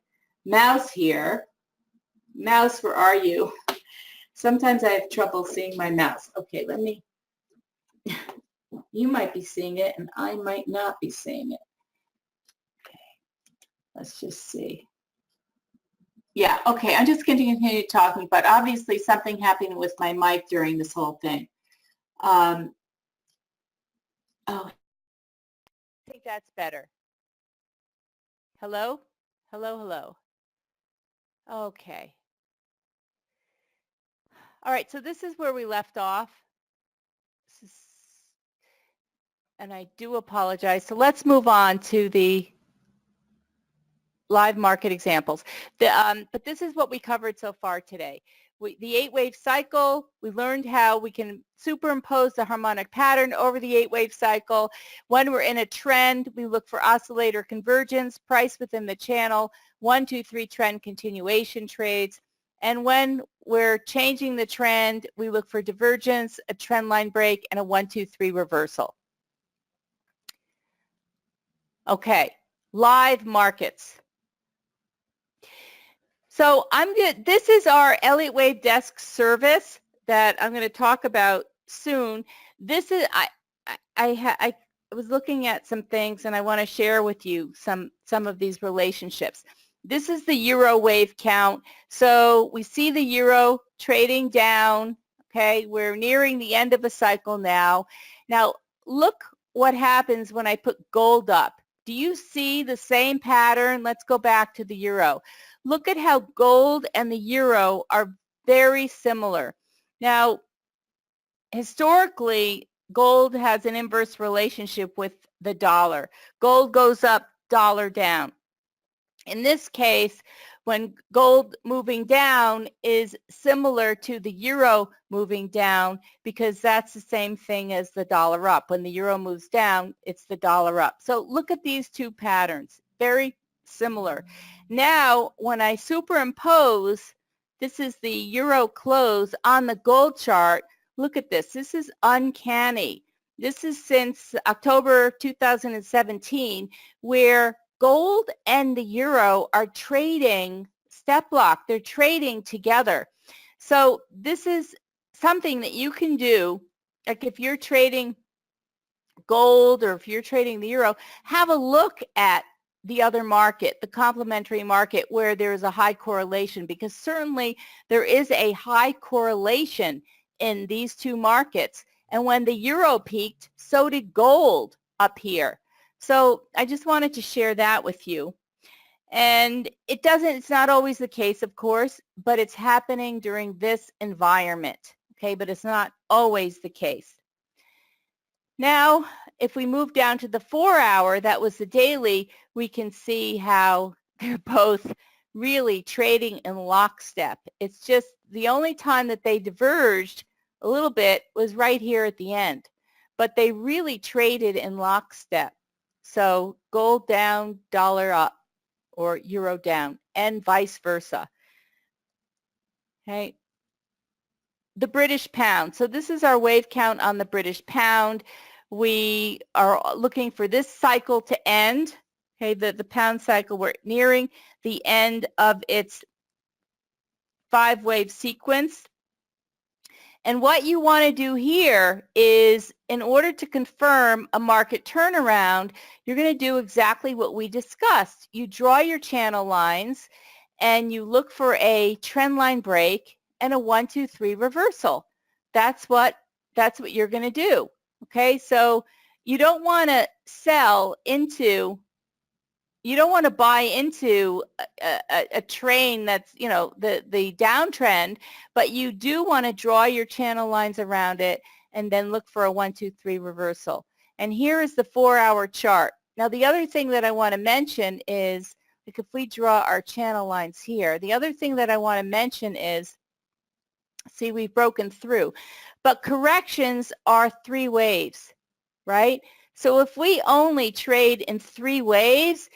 mouse here. Mouse, where are you? Sometimes I have trouble seeing my mouse. Okay, let me, you might be seeing it and I might not be seeing it. Okay, let's just see. Yeah, okay, I'm just going to continue talking, but obviously something happened with my mic during this whole thing. Oh, I think that's better. Hello? Hello, hello. Okay. All right, so this is where we left off. And I do apologize. So let's move on to the live market examples. But this is what we covered so far today. The 8-wave cycle, we learned how we can superimpose the harmonic pattern over the 8-wave cycle. When we're in a trend, we look for oscillator convergence, price within the channel, 1, 2, 3 trend continuation trades. And when we're changing the trend, we look for divergence, a trend line break, and a 1, 2, 3 reversal. Okay, live markets. So this is our Elliott Wave Desk service that I'm going to talk about soon. This is, I was looking at some things and I want to share with you some of these relationships. This is the Euro wave count. So we see the Euro trading down. Okay, we're nearing the end of a cycle now. Now look what happens when I put gold up. Do you see the same pattern? Let's go back to the Euro. Look at how gold and the Euro are very similar. Now, historically, gold has an inverse relationship with the dollar. Gold goes up, dollar down. In this case, when gold moving down is similar to the Euro moving down, because that's the same thing as the dollar up. When the Euro moves down, it's the dollar up. So look at these two patterns, very similar. Now, when I superimpose This is the euro close on the gold chart. Look at this. This is uncanny. This is since October 2017, where gold and the euro are trading step lock. They're trading together. So this is something that you can do, like if you're trading gold or if you're trading the euro, have a look at the other market, the complementary market, where there is a high correlation, because certainly there is a high correlation in these two markets. And when the euro peaked, so did gold up here. So I just wanted to share that with you. And it's not always the case, of course, but it's happening during this environment, okay? But it's not always the case. Now, if we move down to the 4-hour, that was the daily, we can see how they're both really trading in lockstep. It's just the only time that they diverged a little bit was right here at the end, but they really traded in lockstep. So gold down, dollar up, or euro down, and vice versa. Okay. The British pound. So this is our wave count on the British pound. We are looking for this cycle to end. Okay, the pound cycle, we're nearing the end of its 5-wave sequence. And what you want to do here is, in order to confirm a market turnaround, you're going to do exactly what we discussed. You draw your channel lines and you look for a trend line break and a 1, 2, 3 reversal. That's what you're going to do. Okay, so you don't want to you don't want to buy into a train that's, the downtrend, but you do want to draw your channel lines around it and then look for a 1, 2, 3 reversal. And here is the 4-hour chart. Now, the other thing that I want to mention is, like, if we draw our channel lines here, the other thing that I want to mention is, see, we've broken through, but corrections are 3 waves, right? So if we only trade in 3 waves,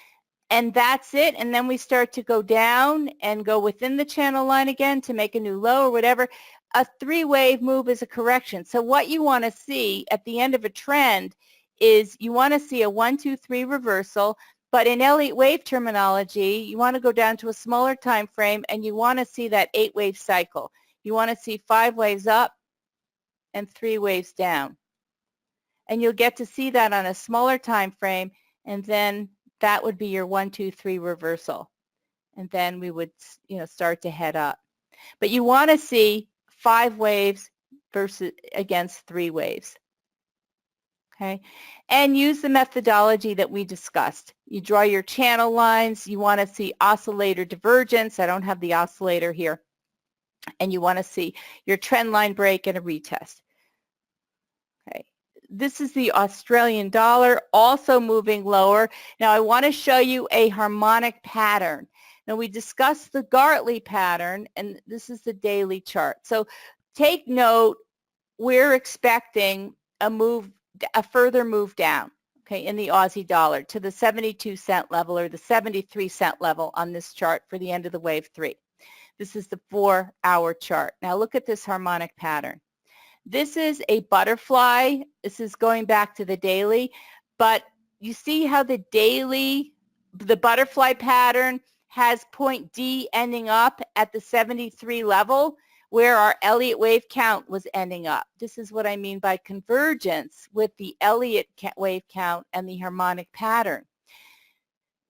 and that's it, and then we start to go down and go within the channel line again to make a new low or whatever, a 3-wave move is a correction. So what you want to see at the end of a trend is you want to see a 1, 2, 3 reversal, but in Elliott wave terminology, you want to go down to a smaller time frame and you want to see that 8-wave cycle. You want to see 5 waves up and 3 waves down. And you'll get to see that on a smaller time frame, and then that would be your 1, 2, 3 reversal. And then we would, start to head up. But you want to see 5 waves versus against 3 waves. Okay? And use the methodology that we discussed. You draw your channel lines. You want to see oscillator divergence. I don't have the oscillator here. And you want to see your trend line break and a retest. Okay. This is the Australian dollar, also moving lower. Now I want to show you a harmonic pattern. Now we discussed the Gartley pattern, and this is the daily chart. So take note, we're expecting a further move down, okay, in the Aussie dollar to the 72-cent level or the 73-cent level on this chart for the end of the wave 3. This is the 4-hour chart. Now look at this harmonic pattern. This is a butterfly. This is going back to the daily, but you see how the butterfly pattern has point D ending up at the 73 level, where our Elliott wave count was ending up. This is what I mean by convergence with the Elliott wave count and the harmonic pattern.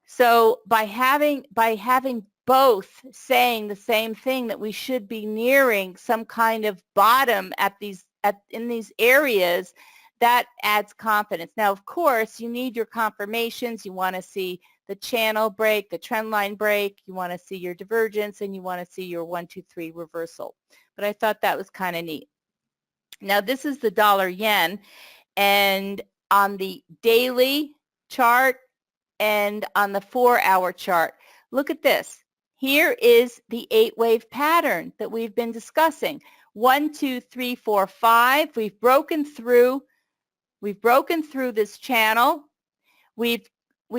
So by having both saying the same thing, that we should be nearing some kind of bottom in these areas, that adds confidence. Now, of course, you need your confirmations. You want to see the channel break, the trend line break. You want to see your divergence, and you want to see your 1, 2, 3 reversal. But I thought that was kind of neat. Now, this is the dollar yen, and on the daily chart and on the 4-hour chart, look at this. Here is the 8-wave pattern that we've been discussing. 1, 2, 3, 4, 5. We've broken through this channel. We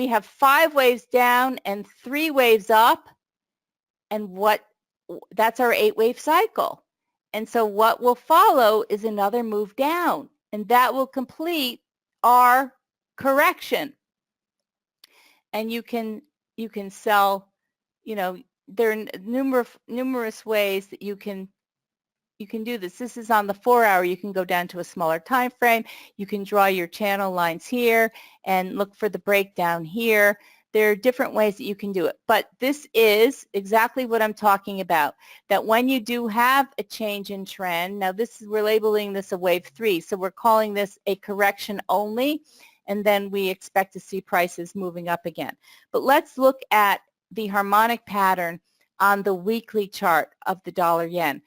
have 5 waves down and 3 waves up. And what that's our 8-wave cycle. And so what will follow is another move down, and that will complete our correction. And you can sell, there are numerous ways that you can do this. This is on the 4-hour. You can go down to a smaller time frame. You can draw your channel lines here and look for the breakdown here. There are different ways that you can do it. But this is exactly what I'm talking about, that when you do have a change in trend, now we're labeling this a wave 3, so we're calling this a correction only, and then we expect to see prices moving up again. But let's look at the harmonic pattern on the weekly chart of the dollar-yen.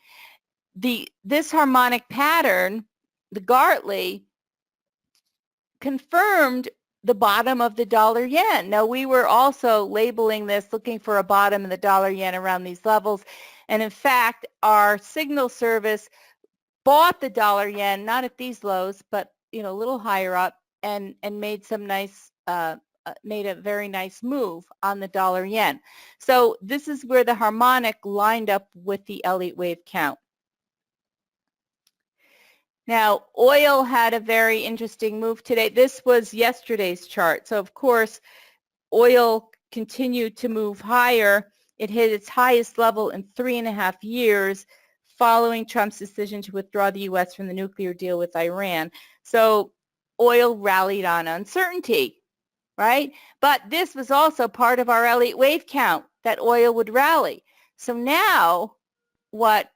This harmonic pattern, the Gartley, confirmed the bottom of the dollar-yen. Now, we were also labeling this, looking for a bottom in the dollar-yen around these levels. And in fact, our signal service bought the dollar-yen, not at these lows, but a little higher up, and made some nice, made a very nice move on the dollar-yen. So this is where the harmonic lined up with the Elliott wave count. Now, oil had a very interesting move today. This was yesterday's chart. So, of course, oil continued to move higher. It hit its highest level in 3.5 years following Trump's decision to withdraw the U.S. from the nuclear deal with Iran. So, oil rallied on uncertainty, right? But this was also part of our Elliott wave count, that oil would rally. So now what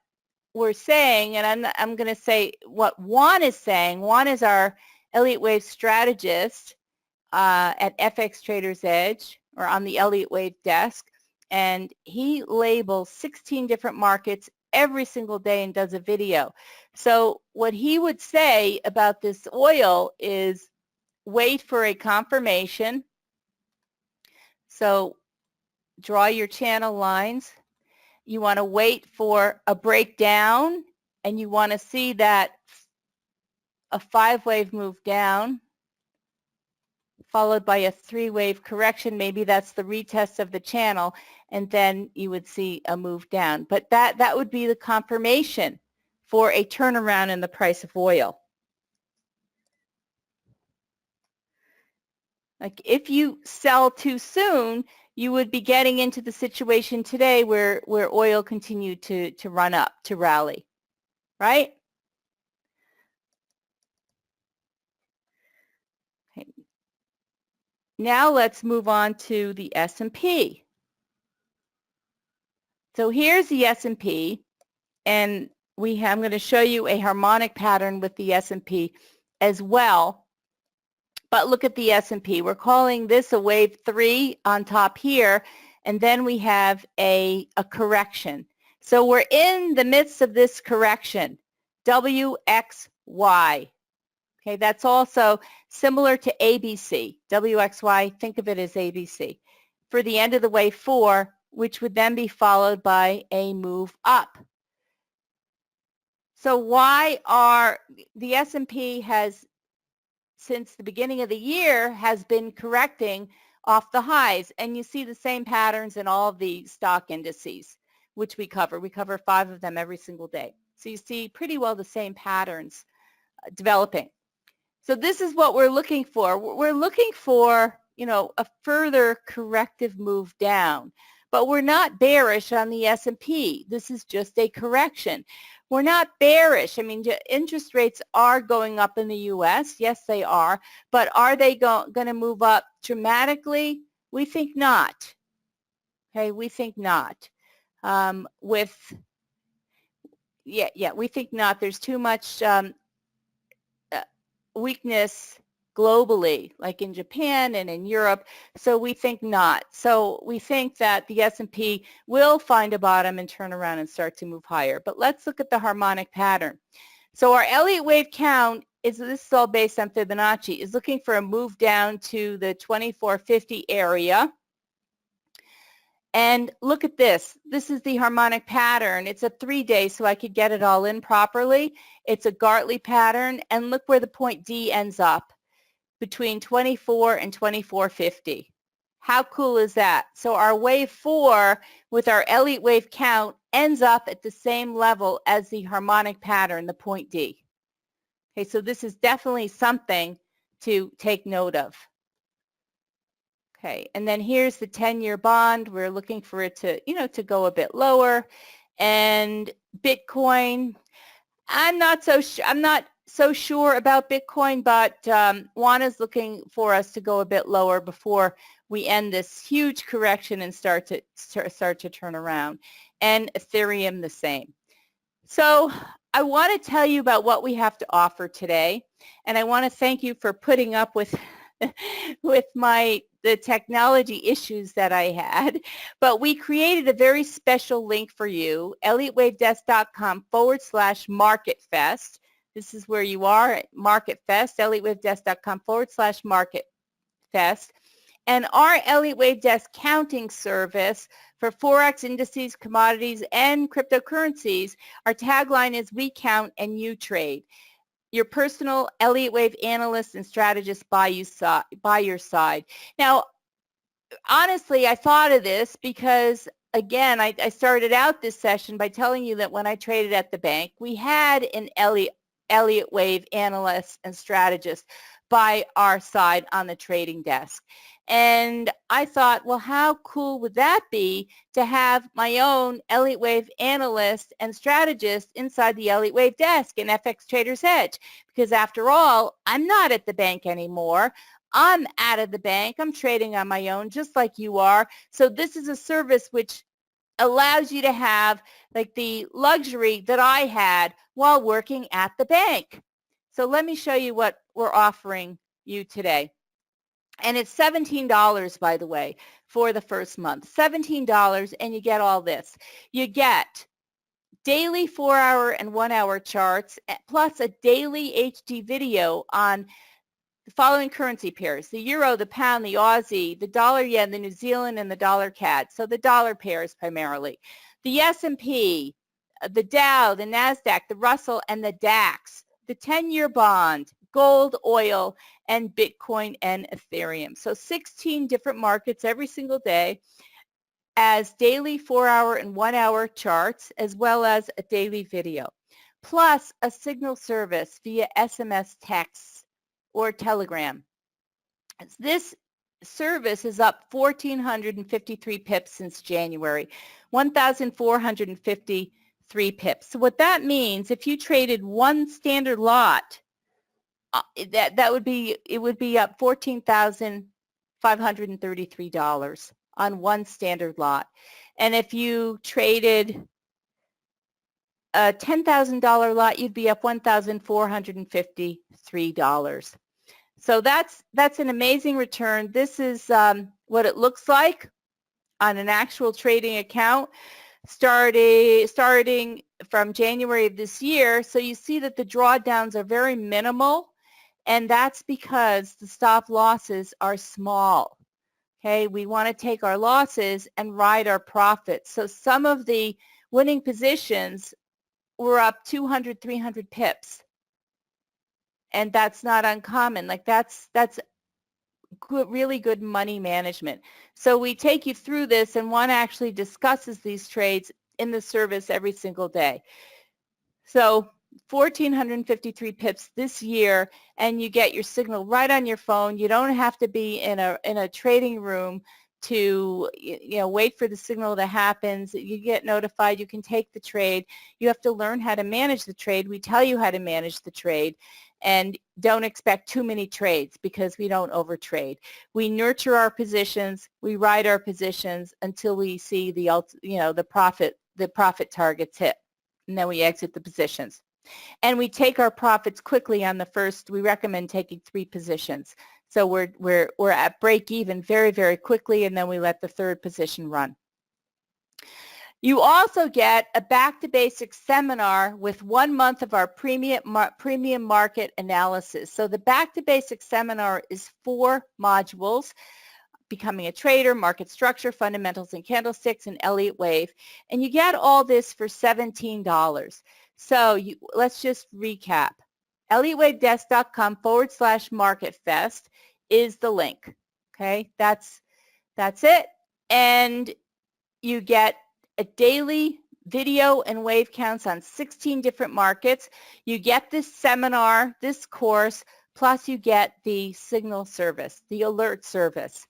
we're saying, and I'm going to say what Juan is saying. Juan is our Elliott wave strategist at FX Trader's Edge, or on the Elliott wave desk, and he labels 16 different markets every single day and does a video. So what he would say about this oil is wait for a confirmation. So draw your channel lines. You want to wait for a breakdown, and you want to see that a 5-wave move down followed by a 3-wave correction. Maybe that's the retest of the channel, and then you would see a move down. But that would be the confirmation for a turnaround in the price of oil. Like if you sell too soon, you would be getting into the situation today where oil continued to run up, to rally, right? Okay. Now let's move on to the S&P. So here's the S&P, and I'm going to show you a harmonic pattern with the S&P as well. But look at the S&P. We're calling this a wave 3 on top here, and then we have a correction. So we're in the midst of this correction, WXY. Okay, that's also similar to ABC. WXY, think of it as ABC. For the end of the wave 4, which would then be followed by a move up. So why are the S&P has, since the beginning of the year, has been correcting off the highs, and you see the same patterns in all of the stock indices, which we cover. We cover 5 of them every single day. So you see pretty well the same patterns developing. So this is what we're looking for. We're looking for, a further corrective move down, but we're not bearish on the S&P. This is just a correction. We're not bearish. I mean, interest rates are going up in the U.S. Yes, they are. But are they going to move up dramatically? We think not. Okay, we think not. We think not. There's too much weakness globally, like in Japan and in Europe, so we think not. So we think that the S&P will find a bottom and turn around and start to move higher. But let's look at the harmonic pattern. So our Elliott wave count this is all based on Fibonacci, is looking for a move down to the 2450 area. And look at this. This is the harmonic pattern. It's a 3-day, so I could get it all in properly. It's a Gartley pattern, and look where the point D ends up, between 24 and 2450. How cool is that? So our wave 4 with our Elliott wave count ends up at the same level as the harmonic pattern, the point D. Okay, so this is definitely something to take note of. Okay, and then here's the 10-year bond. We're looking for it to, to go a bit lower. And Bitcoin, I'm not so sure about Bitcoin, but Juana's looking for us to go a bit lower before we end this huge correction and start to turn around. And Ethereum the same. So I want to tell you about what we have to offer today, and I want to thank you for putting up with the technology issues that I had. But we created a very special link for you, elliottwavedesk.com/MarketFest. This is where you are at MarketFest, elliottwavedesk.com/MarketFest. And our Elliott Wave Desk counting service for forex, indices, commodities, and cryptocurrencies, our tagline is "We count and you trade." Your personal Elliott Wave analyst and strategist by your side. Now, honestly, I thought of this because, again, I started out this session by telling you that when I traded at the bank, we had an Elliott Wave analyst and strategist by our side on the trading desk. And I thought, well, how cool would that be to have my own Elliott Wave analyst and strategist inside the Elliott Wave desk in FX Trader's Edge? Because after all, I'm not at the bank anymore. I'm out of the bank. I'm trading on my own just like you are. So this is a service which allows you to have like the luxury that I had while working at the bank. So let me show you what we're offering you today. And it's $17, by the way, for the first month. $17, and you get all this. You get daily 4-hour and 1-hour charts, plus a daily HD video on the following currency pairs: the euro, the pound, the Aussie, the dollar yen, the New Zealand, and the dollar CAD. So the dollar pairs primarily. The S&P, the Dow, the NASDAQ, the Russell, and the DAX. The 10-year bond, gold, oil, and Bitcoin and Ethereum. So 16 different markets every single day as daily 4-hour and 1-hour charts, as well as a daily video, plus a signal service via SMS text or Telegram. This service is up 1,453 pips since January, 1,453 pips. So what that means, if you traded one standard lot, it would be up $14,533 on one standard lot. And if you traded a $10,000 lot, you'd be up $1,453. So that's an amazing return. This is what it looks like on an actual trading account starting from January of this year. So you see that the drawdowns are very minimal, and that's because the stop losses are small. Okay, we want to take our losses and ride our profits. So some of the winning positions were up 200, 300 pips. And that's not uncommon. Like that's good, really good money management. So we take you through this, and one actually discusses these trades in the service every single day. So 1,453 pips this year, and you get your signal right on your phone. You don't have to be in a trading room to wait for the signal that happens. You get notified. You can take the trade. You have to learn how to manage the trade. We tell you how to manage the trade, and don't expect too many trades because we don't overtrade. We nurture our positions. We ride our positions until we see the profit targets hit, and then we exit the positions. And we take our profits quickly on the first. We recommend taking 3 positions. So we're at break even very, very quickly, and then we let the third position run. You also get a Back to Basics seminar with 1 month of our premium market analysis. So the Back to Basics seminar is 4 modules: Becoming a Trader, Market Structure, Fundamentals and Candlesticks, and Elliott Wave. And you get all this for $17. So let's just recap. elliottwavedesk.com/MarketFest is the link. Okay, that's That's it. And you get a daily video and wave counts on 16 different markets. You get this seminar, this course, plus you get the signal service, the alert service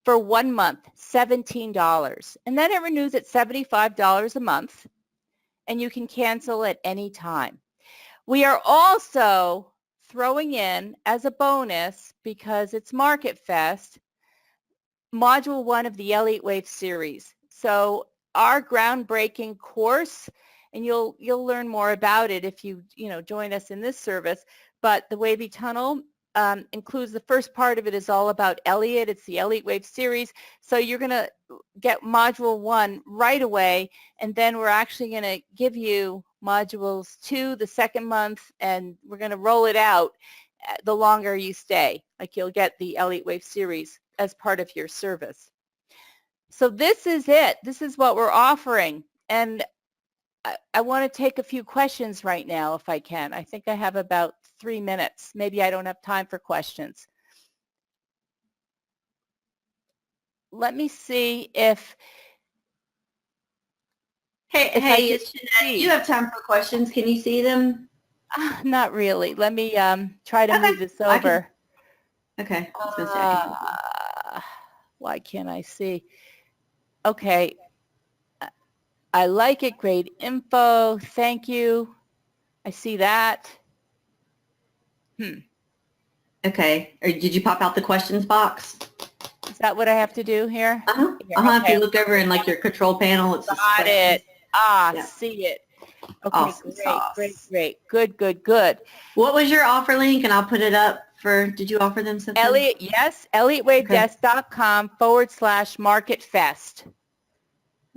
for 1 month, $17. And then it renews at $75 a month, and you can cancel at any time. We are also throwing in as a bonus, because it's MarketFest, Module 1 of the Elliott Wave series. So our groundbreaking course, and you'll learn more about it if you join us in this service, but the Wavy Tunnel includes, the first part of it is all about Elliott. It's the Elliott Wave series. So you're going to get Module 1 right away, and then we're actually going to give you Modules 2 the second month, and we're going to roll it out the longer you stay. Like, you'll get the Elliott Wave series as part of your service. So this is it. This is what we're offering. And I want to take a few questions right now if I can. I think I have about 3 minutes. Maybe I don't have time for questions. Let me see if... Hey, it's Jeanette. You have time for questions. Can you see them? Not really. Let me try to move this over. Okay. I was gonna say, why can't I see? Okay. I like it. Great info. Thank you. I see that. Okay. Or did you pop out the questions box? Is that what I have to do here? Here, okay. If you look over in like your control panel, it's got it. Yeah. See it. Okay, awesome great. Good. What was your offer link? And I'll put it up for, did you offer them something? Elliott, yes, ElliottWaveDesk.com/MarketFest.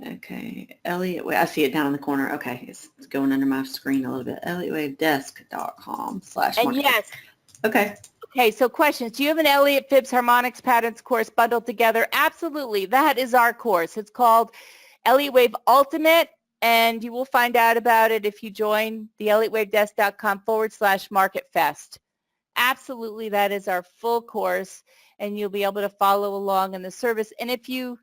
Okay, Elliott, I see it down in the corner. Okay, it's going under my screen a little bit. ElliottWaveDesk.com/MarketFest. And yes. Okay. Okay, so questions. Do you have an Elliott Fibs Harmonics Patterns course bundled together? Absolutely. That is our course. It's called Elliott Wave Ultimate, and you will find out about it if you join the ElliottWaveDesk.com/MarketFest. Absolutely, that is our full course, and you'll be able to follow along in the service. And if you,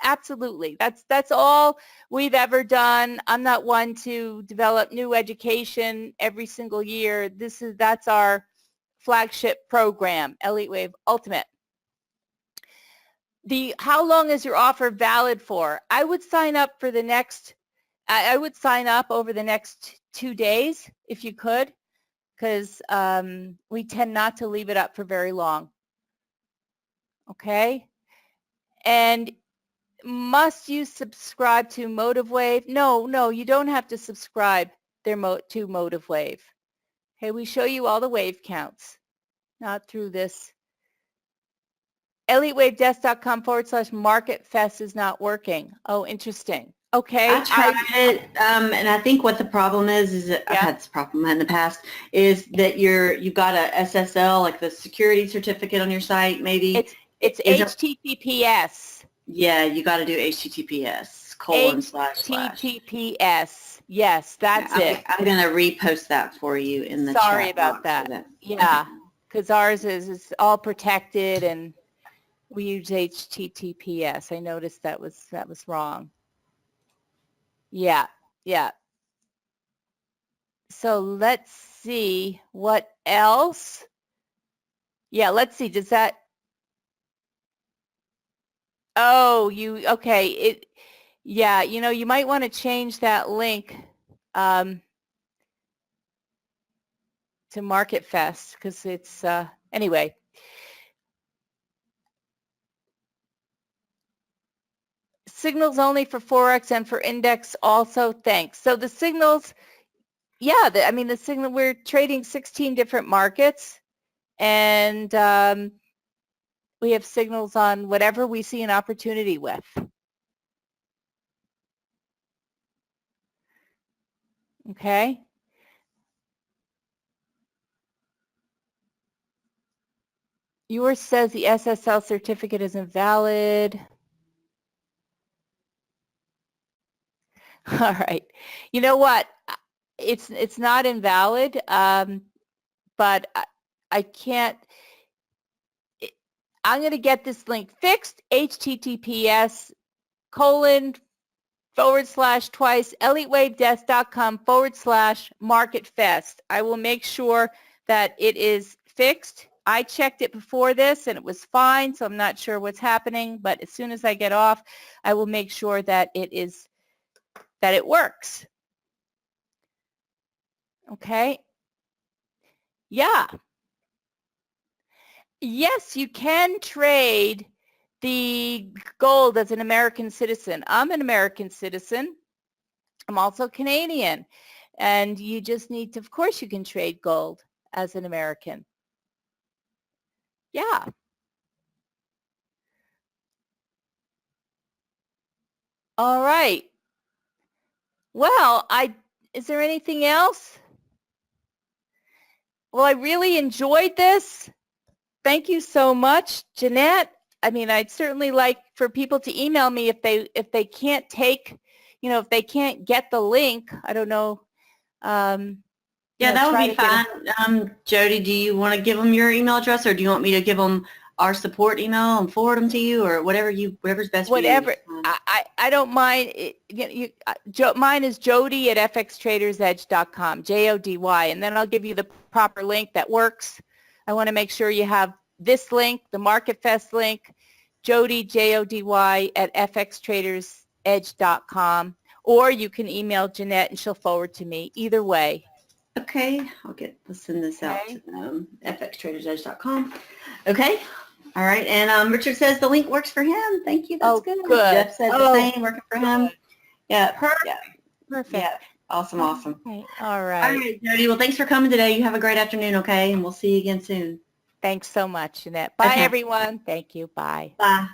absolutely, that's all we've ever done. I'm not one to develop new education every single year. That's our flagship program, Elliott Wave Ultimate. How long is your offer valid for? I would sign up for the next, I would sign up over the next 2 days if you could, because we tend not to leave it up for very long. Okay? And must you subscribe to MotiveWave? No, you don't have to subscribe to MotiveWave. Okay, we show you all the wave counts, not through this. ElliottWaveDesk.com/MarketFest is not working. Oh, interesting. Okay. I tried it, and I think what the problem is that I've had this problem in the past, is that you've got a SSL, like the security certificate on your site, maybe. It's HTTPS. Yeah, you got to do HTTPS : HTTPS. Yes, that's it. I'm going to repost that for you in the chat. Sorry about that. Yeah, because ours is all protected, and we use HTTPS. I noticed that was wrong. Yeah. So let's see what else. Yeah, let's see. Does that? Oh, okay. Yeah, you might want to change that link to MarketFest, because it's anyway. Signals only for forex and for index also. Thanks. So the signals, the signal, we're trading 16 different markets, and we have signals on whatever we see an opportunity with. Okay. Yours says the SSL certificate is invalid. All right. You know what? It's not invalid, but I can't. I'm going to get this link fixed, https://elliottwavedesk.com/MarketFest. I will make sure that it is fixed. I checked it before this and it was fine, so I'm not sure what's happening, but as soon as I get off, I will make sure that it works. Okay? Yeah. Yes, you can trade the gold as an American citizen. I'm an American citizen. I'm also Canadian. And you just need to, of course you can trade gold as an American. Yeah. All right. Well, is there anything else? Well, I really enjoyed this. Thank you so much, Jeanette. I mean, I'd certainly like for people to email me if they can't take, if they can't get the link. I don't know. Yeah, that would be fine. Jody, do you want to give them your email address, or do you want me to give them our support email and forward them to you, or whatever's best for you? Whatever. I don't mind. Mine is Jody at fxtradersedge.com, Jody, and then I'll give you the proper link that works. I want to make sure you have this link, the MarketFest link, Jody, Jody at fxtradersedge.com, or you can email Jeanette and she'll forward to me. Either way. Okay, I'll send this out to them, fxtradersedge.com. Okay, all right, and Richard says the link works for him. Thank you, that's good. Jeff said the same, working for him. Yeah, perfect. Yeah. Perfect. Yeah, awesome. Okay. All right. All right, Jody, well, thanks for coming today. You have a great afternoon, okay, and we'll see you again soon. Thanks so much, Jeanette. Bye, everyone. Thank you. Bye. Bye.